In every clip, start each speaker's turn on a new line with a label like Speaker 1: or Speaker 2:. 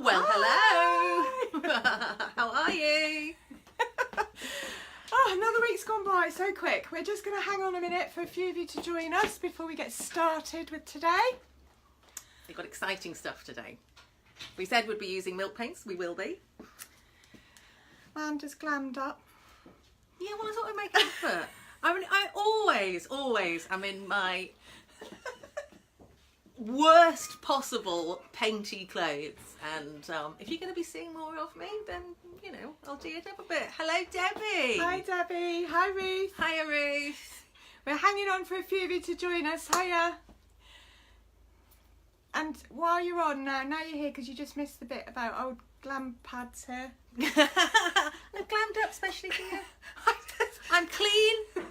Speaker 1: Well, hello. How are you?
Speaker 2: Oh, another week's gone by so quick. We're just going to hang on a minute for a few of you to join us before we get started with today.
Speaker 1: We've got exciting stuff today. We said we'd be using milk paints. We will be.
Speaker 2: Manda's glammed up.
Speaker 1: Yeah, well, I thought I'd make an effort. I mean, I always am in my worst possible painty clothes. And if you're going to be seeing more of me, then, you know, I'll do it up a bit. Hello, Debbie.
Speaker 2: Hi, Debbie. Hi, Ruth.
Speaker 1: Hiya, Ruth.
Speaker 2: We're hanging on for a few of you to join us. Hiya. And while you're on now you're here because you just missed the bit about old glam pads here.
Speaker 1: I've glammed up especially for you. I'm clean.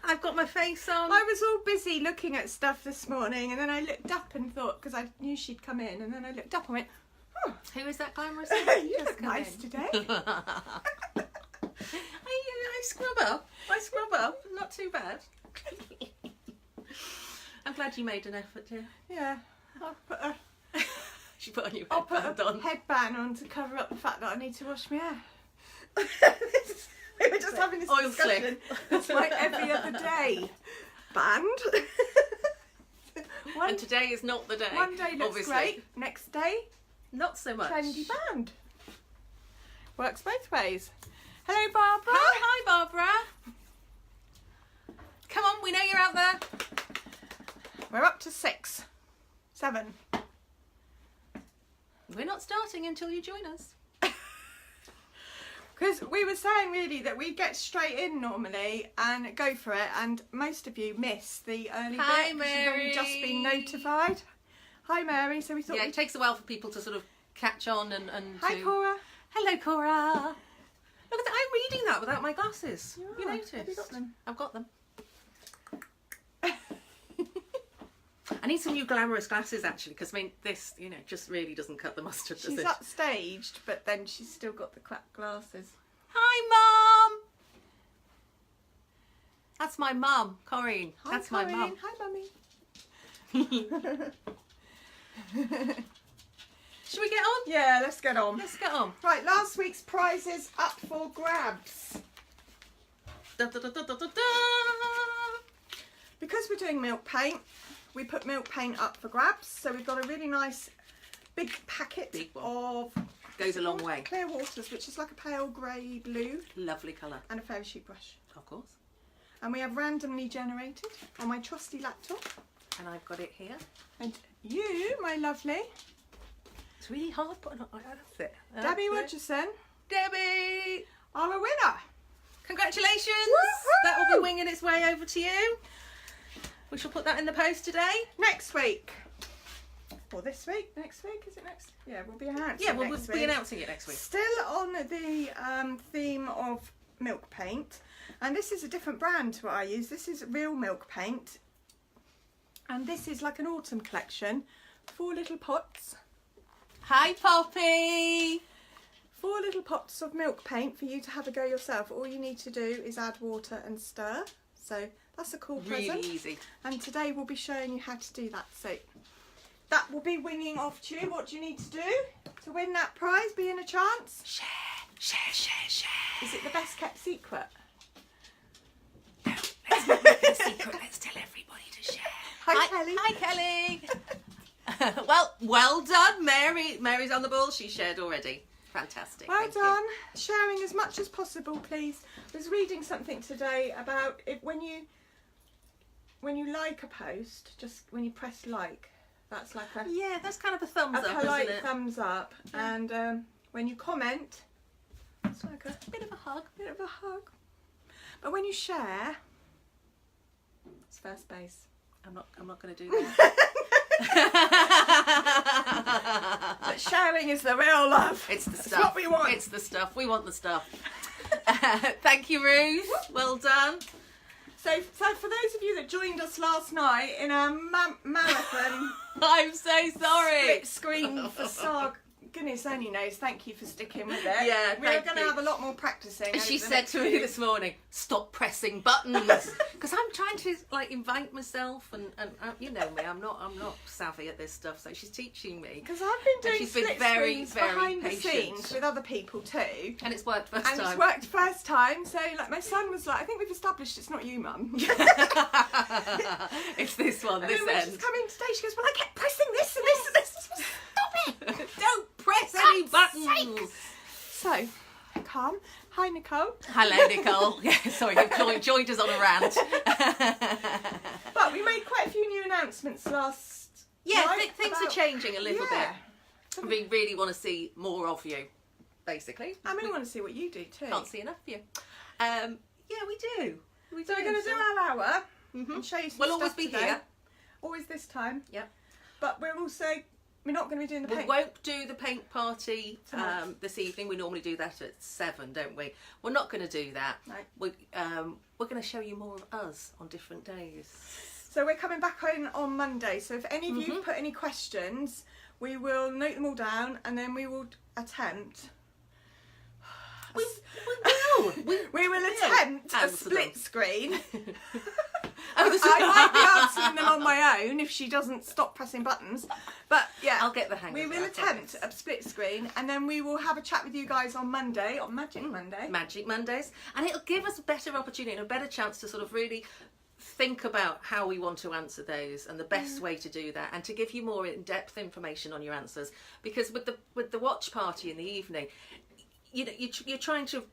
Speaker 1: I've got my face on.
Speaker 2: I was all busy looking at stuff this morning, and then I looked up and thought, because I knew she'd come in, and then I looked up and went, oh,
Speaker 1: who is that glamorous?
Speaker 2: you look nice today.
Speaker 1: I scrub up. Not too bad. I'm glad you made an effort, dear.
Speaker 2: Yeah, I'll put a
Speaker 1: She put on your
Speaker 2: I'll put
Speaker 1: headband
Speaker 2: a
Speaker 1: on.
Speaker 2: headband on to cover up the fact that I need to wash my hair. We were just having this
Speaker 1: Oil
Speaker 2: discussion.
Speaker 1: slick.
Speaker 2: It's like every other day. Band.
Speaker 1: And today is not the day.
Speaker 2: One day looks
Speaker 1: obviously.
Speaker 2: great. Next day,
Speaker 1: Not so much.
Speaker 2: trendy band. Works both ways. Hello, Barbara.
Speaker 1: Hi, Barbara. Come on, we know you're out there.
Speaker 2: We're up to 6, 7.
Speaker 1: We're not starting until you join us.
Speaker 2: Because we were saying really that we get straight in normally and go for it, and most of you miss the early
Speaker 1: Hi,
Speaker 2: bit. 'Cause you've only just been notified. Hi, Mary. So we thought.
Speaker 1: Yeah, it takes a while for people to sort of catch on and
Speaker 2: Hi,
Speaker 1: to...
Speaker 2: Cora.
Speaker 1: Hello, Cora. Look at that. I'm reading that without my glasses.
Speaker 2: You
Speaker 1: You
Speaker 2: are.
Speaker 1: noticed?
Speaker 2: Have you got them?
Speaker 1: I've got them. I need some new glamorous glasses actually, because I mean this, you know, just really doesn't cut the mustard, does
Speaker 2: She's
Speaker 1: it?
Speaker 2: upstaged, but then she's still got the crap glasses.
Speaker 1: Hi, Mum. That's my mum, Corinne.
Speaker 2: Hi,
Speaker 1: That's
Speaker 2: Corinne.
Speaker 1: my mum.
Speaker 2: Hi, Mummy.
Speaker 1: Should we get on?
Speaker 2: Yeah, let's get on.
Speaker 1: Let's get on.
Speaker 2: Right, last week's prizes up for grabs.
Speaker 1: Da, da, da, da, da, da, da.
Speaker 2: Because we're doing milk paint, we put milk paint up for grabs. So we've got a really nice big packet
Speaker 1: Big one.
Speaker 2: of
Speaker 1: Goes a long way.
Speaker 2: clear waters, which is like a pale grey blue,
Speaker 1: Lovely colour.
Speaker 2: and a fairy sheet brush.
Speaker 1: Of course.
Speaker 2: And we have randomly generated on my trusty laptop.
Speaker 1: And I've got it here.
Speaker 2: And you, my lovely
Speaker 1: It's really hard putting it like that, that's it.
Speaker 2: Debbie
Speaker 1: That's it.
Speaker 2: Rogerson,
Speaker 1: Debbie!
Speaker 2: are a winner.
Speaker 1: Congratulations!
Speaker 2: Woohoo!
Speaker 1: That will be winging its way over to you. We shall put that in the post today.
Speaker 2: Next week. Or this week. Next week, is it next? Yeah, we'll be announcing
Speaker 1: Yeah, we'll
Speaker 2: next
Speaker 1: be
Speaker 2: week.
Speaker 1: announcing it next week.
Speaker 2: Still on the theme of milk paint. And this is a different brand to what I use. This is real milk paint. And this is like an autumn collection. 4 little pots.
Speaker 1: Hi, Poppy!
Speaker 2: 4 little pots of milk paint for you to have a go yourself. All you need to do is add water and stir. So that's a cool
Speaker 1: Really
Speaker 2: present.
Speaker 1: easy.
Speaker 2: And today we'll be showing you how to do that. So that will be winging off to you. What do you need to do to win that prize? Be in a chance?
Speaker 1: Share, share, share, share.
Speaker 2: Is it the best kept secret?
Speaker 1: No, let's not make it a secret. Let's tell everybody to share.
Speaker 2: Hi, Kelly.
Speaker 1: Hi, Kelly. well done, Mary. Mary's on the ball. She shared already. Fantastic.
Speaker 2: Well
Speaker 1: Thank you.
Speaker 2: done. Sharing as much as possible, please. I was reading something today about it when you like a post, just when you press like, that's like a
Speaker 1: Yeah, that's kind of a thumbs up,
Speaker 2: polite
Speaker 1: isn't it?
Speaker 2: thumbs up. And when you comment, it's like a
Speaker 1: Bit of a hug.
Speaker 2: bit of a hug. But when you share, it's first base.
Speaker 1: I'm not going to do that.
Speaker 2: But sharing is the real love.
Speaker 1: It's the
Speaker 2: That's
Speaker 1: stuff.
Speaker 2: what we want.
Speaker 1: It's the stuff. We want the stuff. Thank you, Ruth. Well done.
Speaker 2: So for those of you that joined us last night in our marathon
Speaker 1: I'm so sorry.
Speaker 2: split screen facade goodness only knows. Thank you for sticking with it.
Speaker 1: Yeah,
Speaker 2: we're going to have a lot more practicing.
Speaker 1: She said to me this morning, "Stop pressing buttons," because I'm trying to like invite myself, and you know me, I'm not savvy at this stuff. So she's teaching me.
Speaker 2: Because I've been doing
Speaker 1: she's been
Speaker 2: split
Speaker 1: very,
Speaker 2: screens
Speaker 1: very
Speaker 2: behind
Speaker 1: patient.
Speaker 2: the scenes with other people too.
Speaker 1: And it's worked first
Speaker 2: And
Speaker 1: time.
Speaker 2: it's worked first time. So like my son was like, I think we've established it's not you, Mum.
Speaker 1: It's this one,
Speaker 2: And
Speaker 1: this
Speaker 2: then when
Speaker 1: end.
Speaker 2: she's coming today, she goes, well, I kept pressing this and this and this. Stop it!
Speaker 1: Don't press any buttons.
Speaker 2: Sakes. So, calm. Hi, Nicole.
Speaker 1: Hello, Nicole. Yeah, sorry, you've joined us on a rant.
Speaker 2: But we made quite a few new announcements last night.
Speaker 1: Things are changing a little
Speaker 2: Yeah.
Speaker 1: bit. We really want to see more of you, basically.
Speaker 2: And we want to see what you do too.
Speaker 1: Can't see enough of you. Yeah, we do.
Speaker 2: So we're going to do our hour and show you some
Speaker 1: We'll
Speaker 2: stuff
Speaker 1: always be
Speaker 2: today.
Speaker 1: here.
Speaker 2: Always this time.
Speaker 1: Yep.
Speaker 2: But we're not going to be doing the
Speaker 1: We
Speaker 2: paint.
Speaker 1: won't do the paint party this evening. We normally do that at 7, don't we? We're not going to do that.
Speaker 2: No.
Speaker 1: We're going to show you more of us on different days.
Speaker 2: So we're coming back on Monday. So if any of you put any questions, we will note them all down and then we will attempt.
Speaker 1: We will.
Speaker 2: We will attempt a
Speaker 1: answer
Speaker 2: split
Speaker 1: them.
Speaker 2: screen.
Speaker 1: Oh, this is
Speaker 2: I might be answering them on my own if she doesn't stop pressing buttons. But yeah,
Speaker 1: I'll get the hang
Speaker 2: we
Speaker 1: of it.
Speaker 2: will
Speaker 1: I
Speaker 2: attempt
Speaker 1: promise.
Speaker 2: a split screen and then we will have a chat with you guys on Monday, on Magic Monday.
Speaker 1: Magic Mondays, and it'll give us a better opportunity and a better chance to sort of really think about how we want to answer those and the best way to do that, and to give you more in-depth information on your answers. Because with the watch party in the evening, you know, you're trying to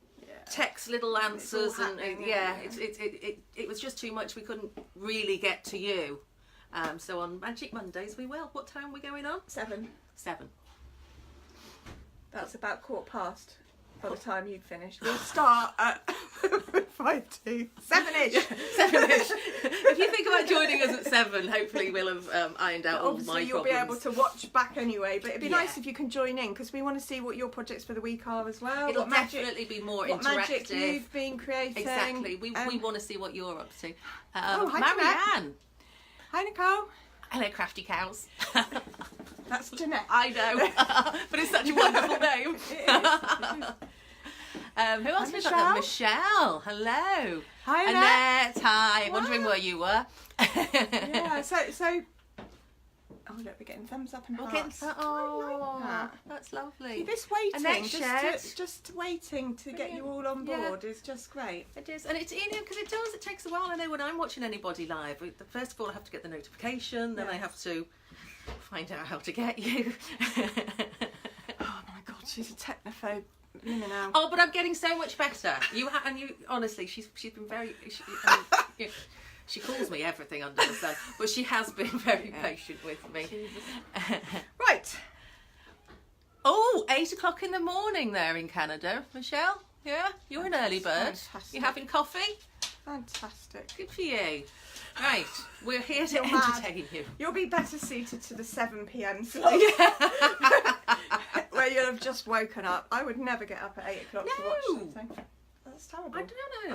Speaker 1: text little answers and it was just too much. We couldn't really get to you. So on Magic Mondays we will. What time are we going on?
Speaker 2: 7.
Speaker 1: 7.
Speaker 2: That's about 15:15 by the time you've finished. We'll start at 5 to 7ish.
Speaker 1: 7ish. If you think about joining us at 7, hopefully we'll have ironed out all my
Speaker 2: Obviously you'll
Speaker 1: problems.
Speaker 2: be able to watch back anyway, but it'd be
Speaker 1: Yeah.
Speaker 2: nice if you can join in because we want to see what your projects for the week are as well.
Speaker 1: It'll
Speaker 2: what magic,
Speaker 1: definitely be more
Speaker 2: what
Speaker 1: interactive.
Speaker 2: magic you've been creating.
Speaker 1: Exactly. We want to see what you're up to.
Speaker 2: Oh, hi,
Speaker 1: Marianne.
Speaker 2: Hi Nicole.
Speaker 1: Hello, crafty cows.
Speaker 2: That's Jeanette.
Speaker 1: I know, but it's such a wonderful name.
Speaker 2: It is.
Speaker 1: Who else we got? Michelle. Hello.
Speaker 2: Hi
Speaker 1: Annette. Hi.
Speaker 2: Wow.
Speaker 1: Wondering where you were.
Speaker 2: Yeah, so oh look, we're getting thumbs up and
Speaker 1: We're
Speaker 2: hearts.
Speaker 1: getting,
Speaker 2: I like that.
Speaker 1: that's lovely.
Speaker 2: This waiting,
Speaker 1: Annette shared.
Speaker 2: just waiting to get you all on board is just great.
Speaker 1: It is, and it's because it takes a while. I know when I'm watching anybody live, first of all I have to get the notification, then I have to find out how to get you.
Speaker 2: Oh my god, she's a technophobe. Now.
Speaker 1: Oh, but I'm getting so much better. You honestly, she's been very. She calls me everything under the sun, but she has been very patient with me.
Speaker 2: Right.
Speaker 1: Oh, 8 o'clock in the morning there in Canada, Michelle. Yeah, you're an early bird.
Speaker 2: Fantastic.
Speaker 1: You having coffee?
Speaker 2: Fantastic.
Speaker 1: Good for you. Right, we're here to
Speaker 2: You're mad.
Speaker 1: entertain you.
Speaker 2: You'll be better suited to the 7 p.m. slot. Where you'll have just woken up. I would never get up at 8 o'clock to watch something. That's terrible.
Speaker 1: I don't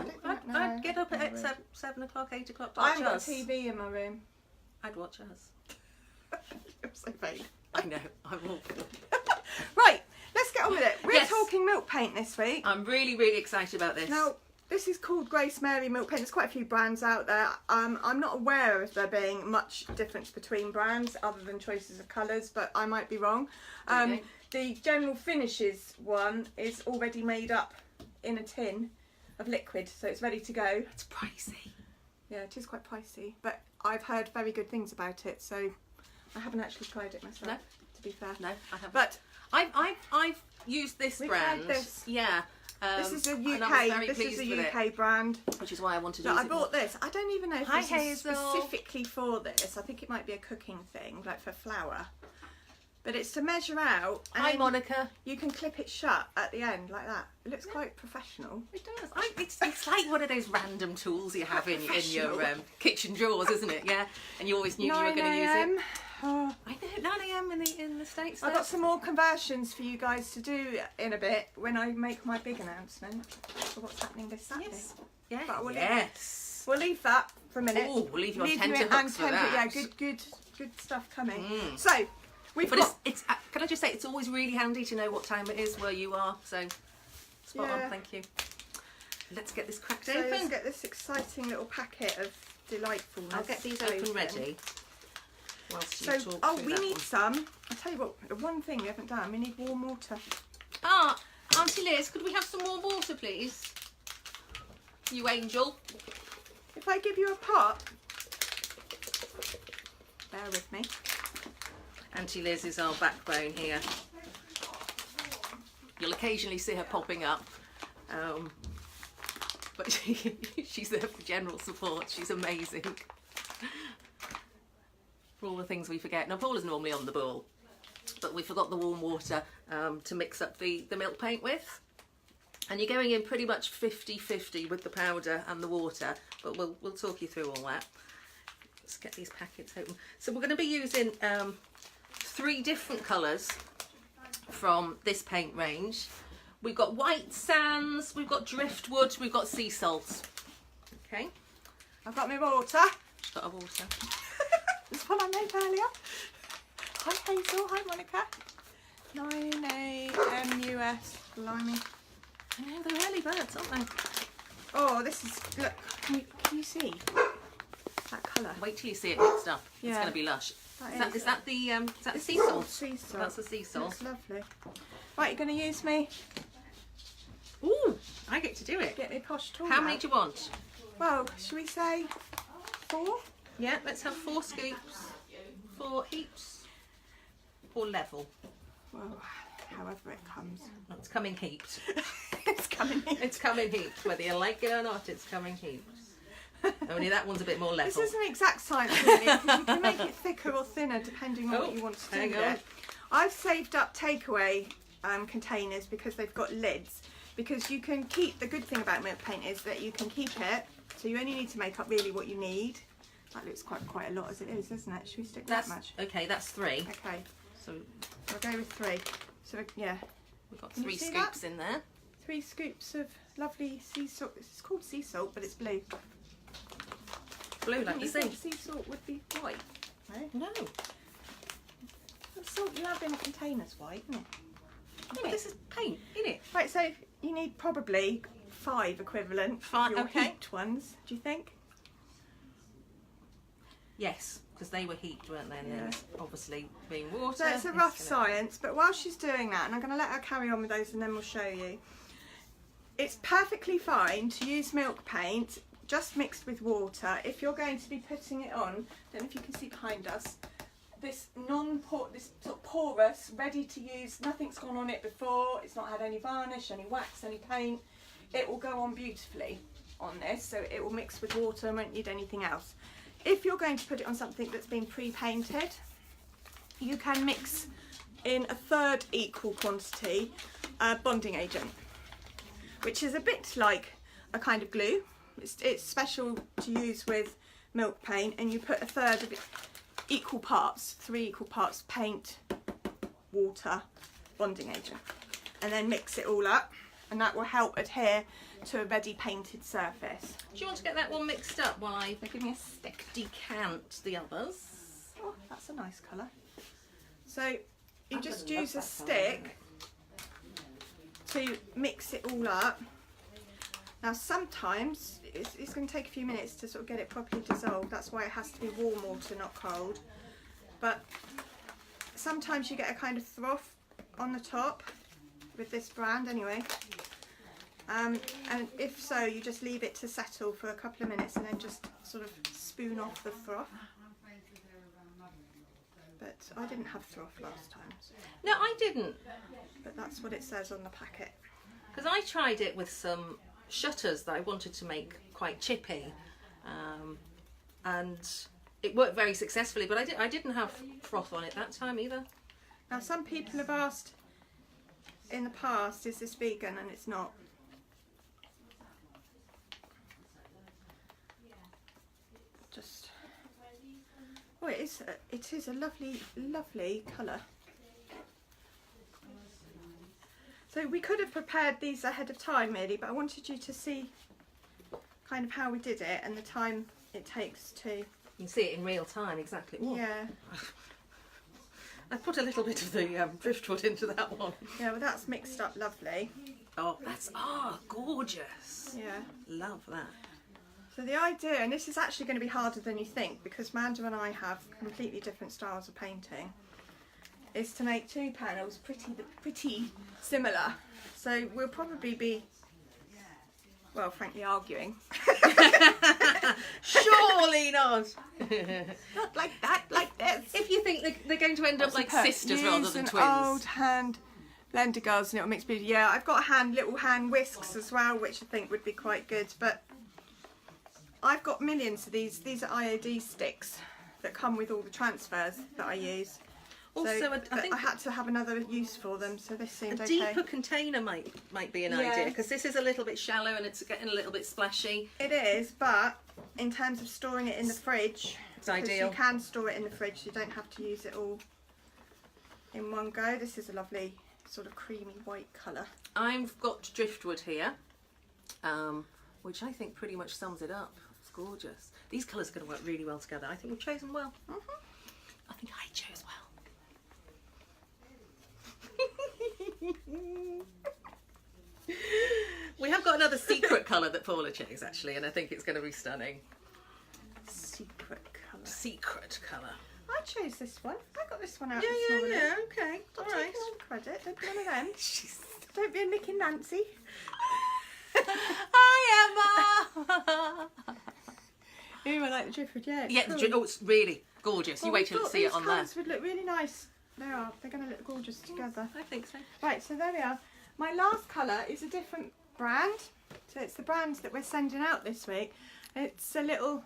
Speaker 1: know.
Speaker 2: I don't know.
Speaker 1: I'd get up at 7 o'clock, 8 o'clock to
Speaker 2: I
Speaker 1: watch
Speaker 2: haven't got a
Speaker 1: us.
Speaker 2: TV in my room.
Speaker 1: I'd watch us.
Speaker 2: You're so vague.
Speaker 1: I know, I'm awful.
Speaker 2: Right, let's get on with it. We're
Speaker 1: Yes.
Speaker 2: talking milk paint this week.
Speaker 1: I'm really, really excited about this.
Speaker 2: Now, this is called Grace Mary milk paint. There's quite a few brands out there. I'm not aware of there being much difference between brands other than choices of colours, but I might be wrong.
Speaker 1: Okay.
Speaker 2: The General Finishes one is already made up in a tin of liquid, so it's ready to go.
Speaker 1: It's pricey.
Speaker 2: Yeah, it is quite pricey, but I've heard very good things about it, so I haven't actually tried it myself,
Speaker 1: No.
Speaker 2: to be fair.
Speaker 1: No, I haven't.
Speaker 2: But
Speaker 1: I've used this
Speaker 2: We've
Speaker 1: brand.
Speaker 2: had this.
Speaker 1: Yeah.
Speaker 2: this is a
Speaker 1: and I was
Speaker 2: UK.
Speaker 1: very
Speaker 2: This is
Speaker 1: pleased
Speaker 2: a
Speaker 1: with it,
Speaker 2: UK brand.
Speaker 1: which is why I wanted to
Speaker 2: So
Speaker 1: use
Speaker 2: I
Speaker 1: it
Speaker 2: bought
Speaker 1: more.
Speaker 2: this. I don't even know if
Speaker 1: Hi,
Speaker 2: this is
Speaker 1: Hazel.
Speaker 2: specifically for this. I think it might be a cooking thing, like for flour. But it's to measure out.
Speaker 1: Hi,
Speaker 2: and
Speaker 1: Monica.
Speaker 2: you can clip it shut at the end like that. It looks quite professional.
Speaker 1: It does. It's like one of those random tools you have in your kitchen drawers, isn't it? Yeah. And you always knew you were going to use it.
Speaker 2: Oh,
Speaker 1: I know, 9 a.m. in the States.
Speaker 2: I've got some more conversions for you guys to do in a bit when I make my big announcement for what's happening this Saturday.
Speaker 1: Yes. Yeah.
Speaker 2: But we'll
Speaker 1: Yes.
Speaker 2: We'll leave that for a minute.
Speaker 1: Oh, we'll leave you on
Speaker 2: you
Speaker 1: tenterhooks
Speaker 2: and
Speaker 1: for that.
Speaker 2: Yeah, good stuff coming. So,
Speaker 1: It's can I just say, it's always really handy to know what time it is where you are. So spot on, thank you. Let's get this cracked open.
Speaker 2: Let's get this exciting little packet of delightfulness.
Speaker 1: I'll get these open ready. Whilst you talk
Speaker 2: oh,
Speaker 1: through
Speaker 2: we
Speaker 1: that
Speaker 2: need
Speaker 1: one.
Speaker 2: some. I'll tell you what, the one thing we haven't done, we need warm water.
Speaker 1: Ah, Auntie Liz, could we have some more water, please? You angel.
Speaker 2: If I give you a pot, bear with me.
Speaker 1: Auntie Liz is our backbone here. You'll occasionally see her popping up. But she's there for general support. She's amazing. For all the things we forget. Now, Paula's normally on the ball, but we forgot the warm water to mix up the milk paint with. And you're going in pretty much 50-50 with the powder and the water, but we'll talk you through all that. Let's get these packets open. So we're going to be using 3 different colours from this paint range. We've got white sands, we've got driftwood, we've got sea salt. Okay.
Speaker 2: I've got my water.
Speaker 1: She's got a water.
Speaker 2: This one I made earlier. Hi Hazel, hi Monica. 9AMUS, blimey.
Speaker 1: I know, they're early birds, aren't they?
Speaker 2: Oh, this is, look, can you see that colour?
Speaker 1: Wait till you see it mixed up. It's
Speaker 2: Yeah.
Speaker 1: going to be lush.
Speaker 2: That
Speaker 1: Is that the
Speaker 2: It's
Speaker 1: sea salt?
Speaker 2: Sea salt.
Speaker 1: That's the sea salt.
Speaker 2: That's lovely. Right, you're going to use me.
Speaker 1: Ooh, I get to do it.
Speaker 2: Get me posh tool.
Speaker 1: How
Speaker 2: out.
Speaker 1: many do you want?
Speaker 2: Well, should we say 4?
Speaker 1: Yeah, let's have 4 scoops, 4 heaps, or level.
Speaker 2: Well, however it comes.
Speaker 1: Oh, it's coming heaped.
Speaker 2: It's coming in.
Speaker 1: It's coming heaped. Whether you like it or not, it's coming heaped. Only that one's a bit more level.
Speaker 2: This isn't exact science, really, because you can make it thicker or thinner depending on what you want to do
Speaker 1: hang
Speaker 2: with
Speaker 1: on.
Speaker 2: it. I've saved up takeaway containers because they've got lids. Because you can keep, the good thing about milk paint is that you can keep it, so you only need to make up really what you need. That looks quite a lot as it is, isn't it? Should we stick with that much?
Speaker 1: Okay, that's 3.
Speaker 2: Okay,
Speaker 1: So
Speaker 2: we'll go with 3. So yeah,
Speaker 1: we've got
Speaker 2: Can you
Speaker 1: 3
Speaker 2: see
Speaker 1: scoops in there.
Speaker 2: 3 scoops of lovely sea salt. It's called sea salt, but it's blue.
Speaker 1: Blue, like the
Speaker 2: You
Speaker 1: sea.
Speaker 2: think sea salt would be white? No.
Speaker 1: No.
Speaker 2: The salt you have in a container's white, isn't it?
Speaker 1: No, this is paint, isn't it?
Speaker 2: Right, so you need probably 5 equivalent.
Speaker 1: 5,
Speaker 2: your
Speaker 1: okay.
Speaker 2: heaped ones, do you think?
Speaker 1: Yes, because they were heaped, weren't they? And
Speaker 2: Yeah.
Speaker 1: then obviously being water.
Speaker 2: So it's a rough science, but while she's doing that, and I'm going to let her carry on with those and then we'll show you. It's perfectly fine to use milk paint just mixed with water if you're going to be putting it on. I don't know if you can see behind us. This this sort of porous, ready to use, nothing's gone on it before, it's not had any varnish, any wax, any paint. It will go on beautifully on this, so it will mix with water and won't need anything else. If you're going to put it on something that's been pre-painted, you can mix in a 1/3 equal quantity bonding agent, which is a bit like a kind of glue. It's special to use with milk paint, and you put a 1/3 of it, equal parts, 3 equal parts paint, water, bonding agent, and then mix it all up, and that will help adhere to a ready painted surface.
Speaker 1: Do you want to get that one mixed up while I
Speaker 2: So give me a stick.
Speaker 1: decant the others?
Speaker 2: Oh, that's a nice colour. So you
Speaker 1: I'm
Speaker 2: just
Speaker 1: gonna
Speaker 2: use a
Speaker 1: love that colour,
Speaker 2: stick to mix it all up. Now sometimes it's going to take a few minutes to sort of get it properly dissolved. That's why it has to be warm water, not cold. But sometimes you get a kind of froth on the top with this brand anyway. And if so, you just leave it to settle for a couple of minutes and then just sort of spoon off the froth. But I didn't have froth last time, so.
Speaker 1: No, I didn't.
Speaker 2: But that's what it says on the packet.
Speaker 1: Because I tried it with some shutters that I wanted to make quite chippy, and it worked very successfully. But I didn't have froth on it that time either.
Speaker 2: Now some people have asked in the past, is this vegan? And it's not. Just, oh, it is a lovely, lovely colour. So we could have prepared these ahead of time really, but I wanted you to see kind of how we did it and the time it takes to.
Speaker 1: You can see it in real time, exactly. Ooh.
Speaker 2: Yeah.
Speaker 1: I put a little bit of the driftwood into that one.
Speaker 2: Yeah, well that's mixed up lovely.
Speaker 1: Oh, that's gorgeous.
Speaker 2: Yeah.
Speaker 1: Love that.
Speaker 2: So the idea, and this is actually going to be harder than you think because Manda and I have completely different styles of painting, is to make two panels pretty similar. So we'll probably be, well, frankly, arguing.
Speaker 1: Surely not.
Speaker 2: Not like that, like this.
Speaker 1: If you think they're going to end up like sisters rather than twins.
Speaker 2: Old hand blender girls and it'll mix beauty. Yeah, I've got little hand whisks as well, which I think would be quite good. But I've got millions of these. These are IOD sticks that come with all the transfers that I use.
Speaker 1: Also,
Speaker 2: So,
Speaker 1: I think
Speaker 2: I had to have another use for them, so this seemed
Speaker 1: a
Speaker 2: okay.
Speaker 1: deeper container might be an
Speaker 2: Yeah.
Speaker 1: idea, because this is a little bit shallow and it's getting a little bit splashy.
Speaker 2: It is, but in terms of storing it in the fridge,
Speaker 1: It's ideal.
Speaker 2: you can store it in the fridge. You don't have to use it all in one go. This is a lovely sort of creamy white colour.
Speaker 1: I've got driftwood here, which I think pretty much sums it up. It's gorgeous. These colours are going to work really well together. I think we've chosen well. I think I chose well. We have got another secret colour that Paula chose actually, and I think it's going to be stunning.
Speaker 2: Secret colour.
Speaker 1: Secret colour.
Speaker 2: I chose this one. I got this one out
Speaker 1: Yeah,
Speaker 2: this morning.
Speaker 1: okay.
Speaker 2: Stop
Speaker 1: All right.
Speaker 2: taking all the credit. Don't be one of them. Don't be a Nick and Nancy.
Speaker 1: Hi, Emma.
Speaker 2: Ooh, I like the driftwood. Yeah, it's
Speaker 1: Yeah,
Speaker 2: cool.
Speaker 1: it's really gorgeous. You
Speaker 2: Well,
Speaker 1: wait till
Speaker 2: we
Speaker 1: you
Speaker 2: thought
Speaker 1: see it
Speaker 2: these
Speaker 1: on there.
Speaker 2: colours would look really nice. They are. They're going to look gorgeous together.
Speaker 1: I think so.
Speaker 2: Right, so there we are. My last colour is a different brand. So it's the brand that we're sending out this week. It's a little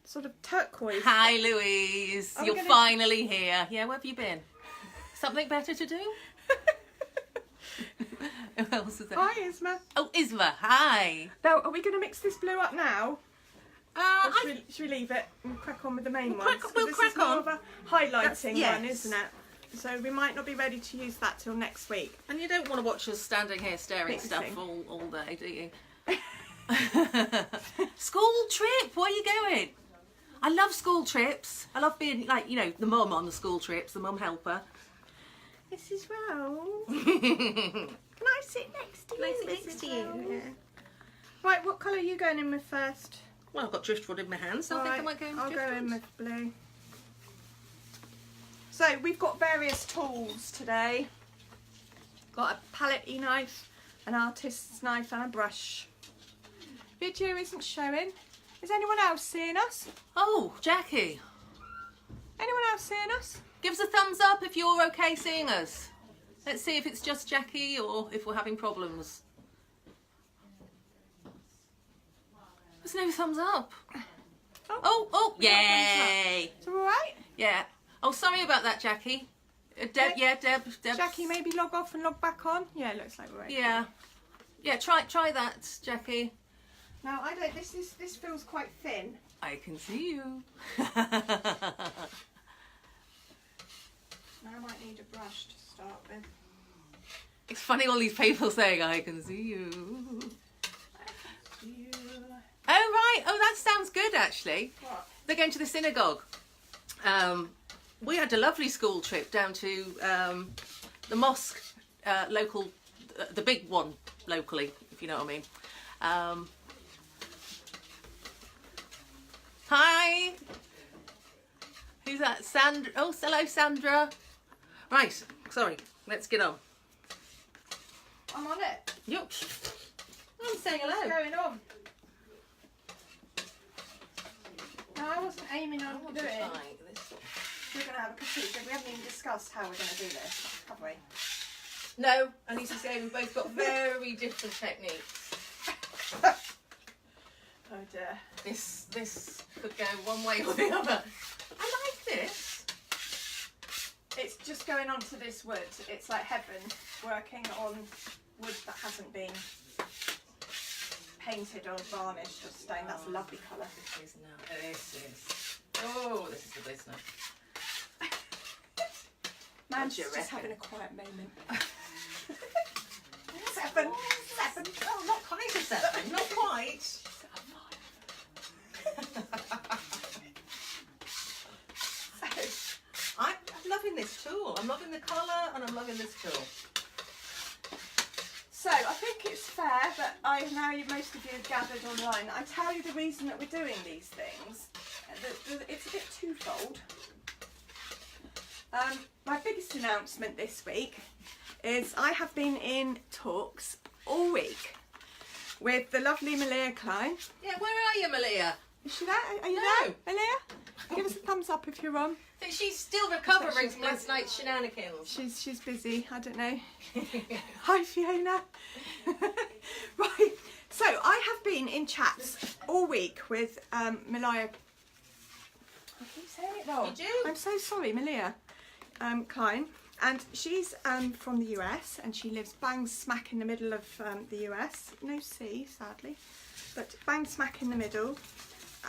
Speaker 2: sort of turquoise.
Speaker 1: Hi, Louise.
Speaker 2: Are we
Speaker 1: You're
Speaker 2: gonna-
Speaker 1: finally here. Yeah, where have you been? Something better to do? Who else is there?
Speaker 2: Hi, Isma.
Speaker 1: Oh, Isma. Hi.
Speaker 2: Now, are we going to mix this blue up now? Or
Speaker 1: I
Speaker 2: should we leave it and crack on with the main
Speaker 1: We'll
Speaker 2: ones?
Speaker 1: crack-
Speaker 2: 'Cause
Speaker 1: we'll
Speaker 2: this
Speaker 1: crack
Speaker 2: is more
Speaker 1: on.
Speaker 2: of a highlighting
Speaker 1: Yes.
Speaker 2: one, isn't it? So we might not be ready to use that till next week.
Speaker 1: And you don't want to watch us standing here staring at stuff
Speaker 2: Mixing.
Speaker 1: all day, do you? School trip, where are you going? I love school trips. I love being like, you know, the mum on the school trips, the mum helper.
Speaker 2: Mrs. Rose, can I sit next to you?
Speaker 1: Can I sit next to you?
Speaker 2: Rose?
Speaker 1: Yeah.
Speaker 2: Right, what colour are you going in with first?
Speaker 1: Well, I've got driftwood in my hand, so I think I might go in with
Speaker 2: I'll go
Speaker 1: driftwood.
Speaker 2: in with blue. So we've got various tools today. Got a palette knife, an artist's knife and a brush. Video isn't showing. Is anyone else seeing us?
Speaker 1: Oh, Jackie.
Speaker 2: Anyone else seeing us?
Speaker 1: Give us a thumbs up if you're okay seeing us. Let's see if it's just Jackie or if we're having problems. There's no thumbs up. Oh,
Speaker 2: we got thumbs
Speaker 1: yay.
Speaker 2: Is it alright?
Speaker 1: Yeah. Oh, sorry about that, Jackie. Deb, Deb.
Speaker 2: Jackie, maybe log off and log back on? Yeah, it looks like we're right.
Speaker 1: Yeah. Yeah, try that, Jackie.
Speaker 2: Now, this feels quite thin.
Speaker 1: I can see you.
Speaker 2: Now I might need a brush to start with.
Speaker 1: It's funny all these people saying, I can see you. Oh, right. Oh, that sounds good, actually.
Speaker 2: What?
Speaker 1: They're going to the synagogue. We had a lovely school trip down to the mosque, local, the big one locally, if you know what I mean. Hi. Who's that? Sandra. Oh, hello, Sandra. Right. Sorry. Let's get on.
Speaker 2: I'm on it.
Speaker 1: Yup. I'm saying
Speaker 2: What's
Speaker 1: hello.
Speaker 2: going on? No, I wasn't aiming on doing it. We're going to have a critique. We haven't even discussed how we're going to do this, have we?
Speaker 1: No, and he's saying we've both got very different techniques.
Speaker 2: Oh dear.
Speaker 1: This could go one way or the other. I like this.
Speaker 2: It's just going onto this wood. It's like heaven working on wood that hasn't been painted or varnished or stained. That's a lovely colour.
Speaker 1: This is now. This is. Oh, this is the business.
Speaker 2: Man's
Speaker 1: do you
Speaker 2: just
Speaker 1: reckon?
Speaker 2: having a quiet moment. Seven.
Speaker 1: Oh, not quite a 7. Not quite. I'm loving this this tool. I'm loving the colour and I'm loving this tool.
Speaker 2: So I think it's fair that most of you have gathered online. I tell you the reason that we're doing these things. It's a bit twofold. My biggest announcement this week is I have been in talks all week with the lovely Malia Klein.
Speaker 1: Yeah, where are you, Malia?
Speaker 2: Is she there? Are you there, Malia? Give us a thumbs up if you're on.
Speaker 1: I think she's still recovering from last night's shenanigans.
Speaker 2: She's busy, I don't know. Hi Fiona. Right, so I have been in chats all week with Malia. I keep saying it wrong.
Speaker 1: You do?
Speaker 2: I'm so sorry, Malia Klein. And she's from the US and she lives bang smack in the middle of the US. No sea, sadly, but bang smack in the middle.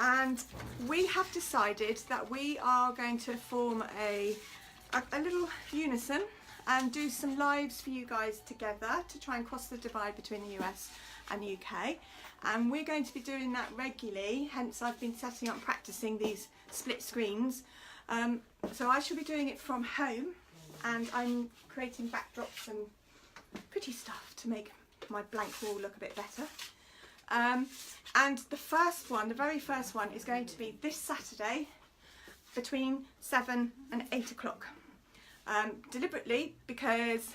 Speaker 2: And we have decided that we are going to form a little unison and do some lives for you guys together to try and cross the divide between the US and the UK. And we're going to be doing that regularly, hence I've been setting up and practicing these split screens. So I shall be doing it from home and I'm creating backdrops and pretty stuff to make my blank wall look a bit better. And the very first one is going to be this Saturday between 7 and 8 o'clock. Deliberately, because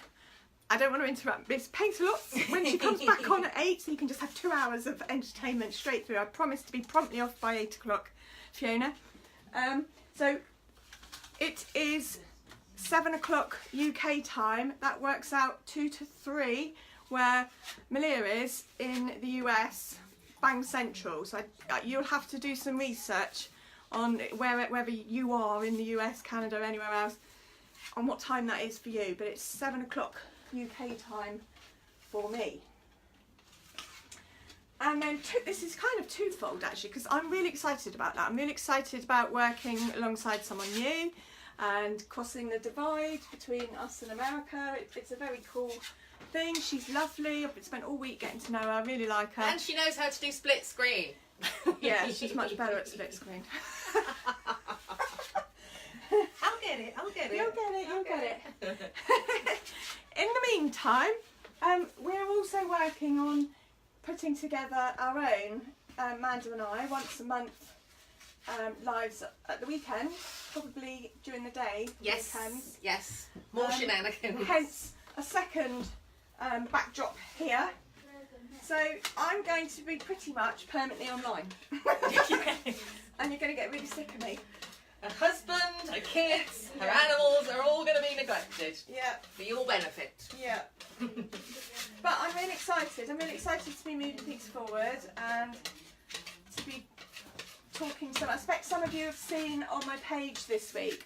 Speaker 2: I don't want to interrupt Miss Painter-Lot when she comes back on at 8, so you can just have 2 hours of entertainment straight through. I promise to be promptly off by 8 o'clock, Fiona. So it is 7 o'clock UK time. That works out 2 to 3, where Malia is in the US, bang central. So you'll have to do some research on wherever you are in the US, Canada, anywhere else, on what time that is for you. But it's 7 o'clock UK time for me. And then this is kind of twofold actually, because I'm really excited about that. I'm really excited about working alongside someone new and crossing the divide between us and America. It's a very cool thing. She's lovely. I've spent all week getting to know her. I really like her.
Speaker 1: And she knows how to do split screen.
Speaker 2: Yeah, she's much better at split screen.
Speaker 1: I'll get it.
Speaker 2: You'll get it. In the meantime, we're also working on putting together our own, Manda and I, once a month lives at the weekend, probably during the day.
Speaker 1: Yes.
Speaker 2: Weekends.
Speaker 1: Yes. More shenanigans.
Speaker 2: Hence a second backdrop here. So I'm going to be pretty much permanently online. And you're going to get really sick of me.
Speaker 1: Her husband, her kids, her animals are all going to be neglected.
Speaker 2: Yeah.
Speaker 1: For your benefit.
Speaker 2: Yeah. But I'm really excited. I'm really excited to be moving things forward and to be talking to them. I expect some of you have seen on my page this week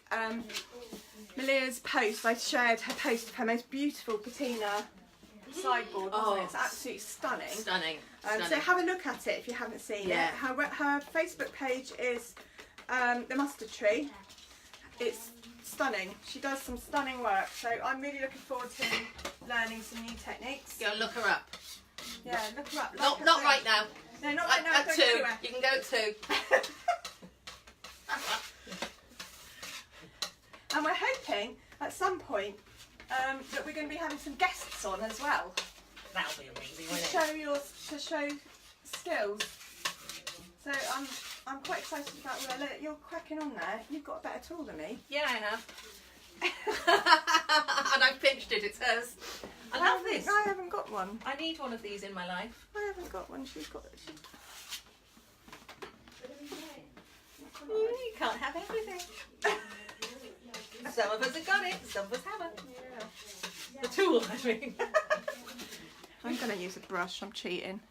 Speaker 2: Malia's post. I shared her post of her most beautiful patina sideboard, wasn't it? It's absolutely stunning.
Speaker 1: Stunning.
Speaker 2: So have a look at it if you haven't seen it. Her Facebook page is The Mustard Tree. It's stunning. She does some stunning work. So I'm really looking forward to learning some new techniques.
Speaker 1: Go look her up.
Speaker 2: Yeah, look her up.
Speaker 1: Not right now.
Speaker 2: No, not right now.
Speaker 1: At 2. You can go at 2.
Speaker 2: And we're hoping at some point that we're going to be having some guests on as well.
Speaker 1: That'll be amazing, won't it?
Speaker 2: To show skills. So I'm quite excited about that. You're cracking on there. You've got a better tool than me.
Speaker 1: Yeah, I have. And I've pinched it. It says, I love this.
Speaker 2: I haven't got one.
Speaker 1: I need one of these in my life.
Speaker 2: I haven't got one. She's got it.
Speaker 1: You can't have everything. Some of us have got it, some of us haven't. Yeah. The tool, I mean.
Speaker 2: I'm going to use a brush. I'm cheating.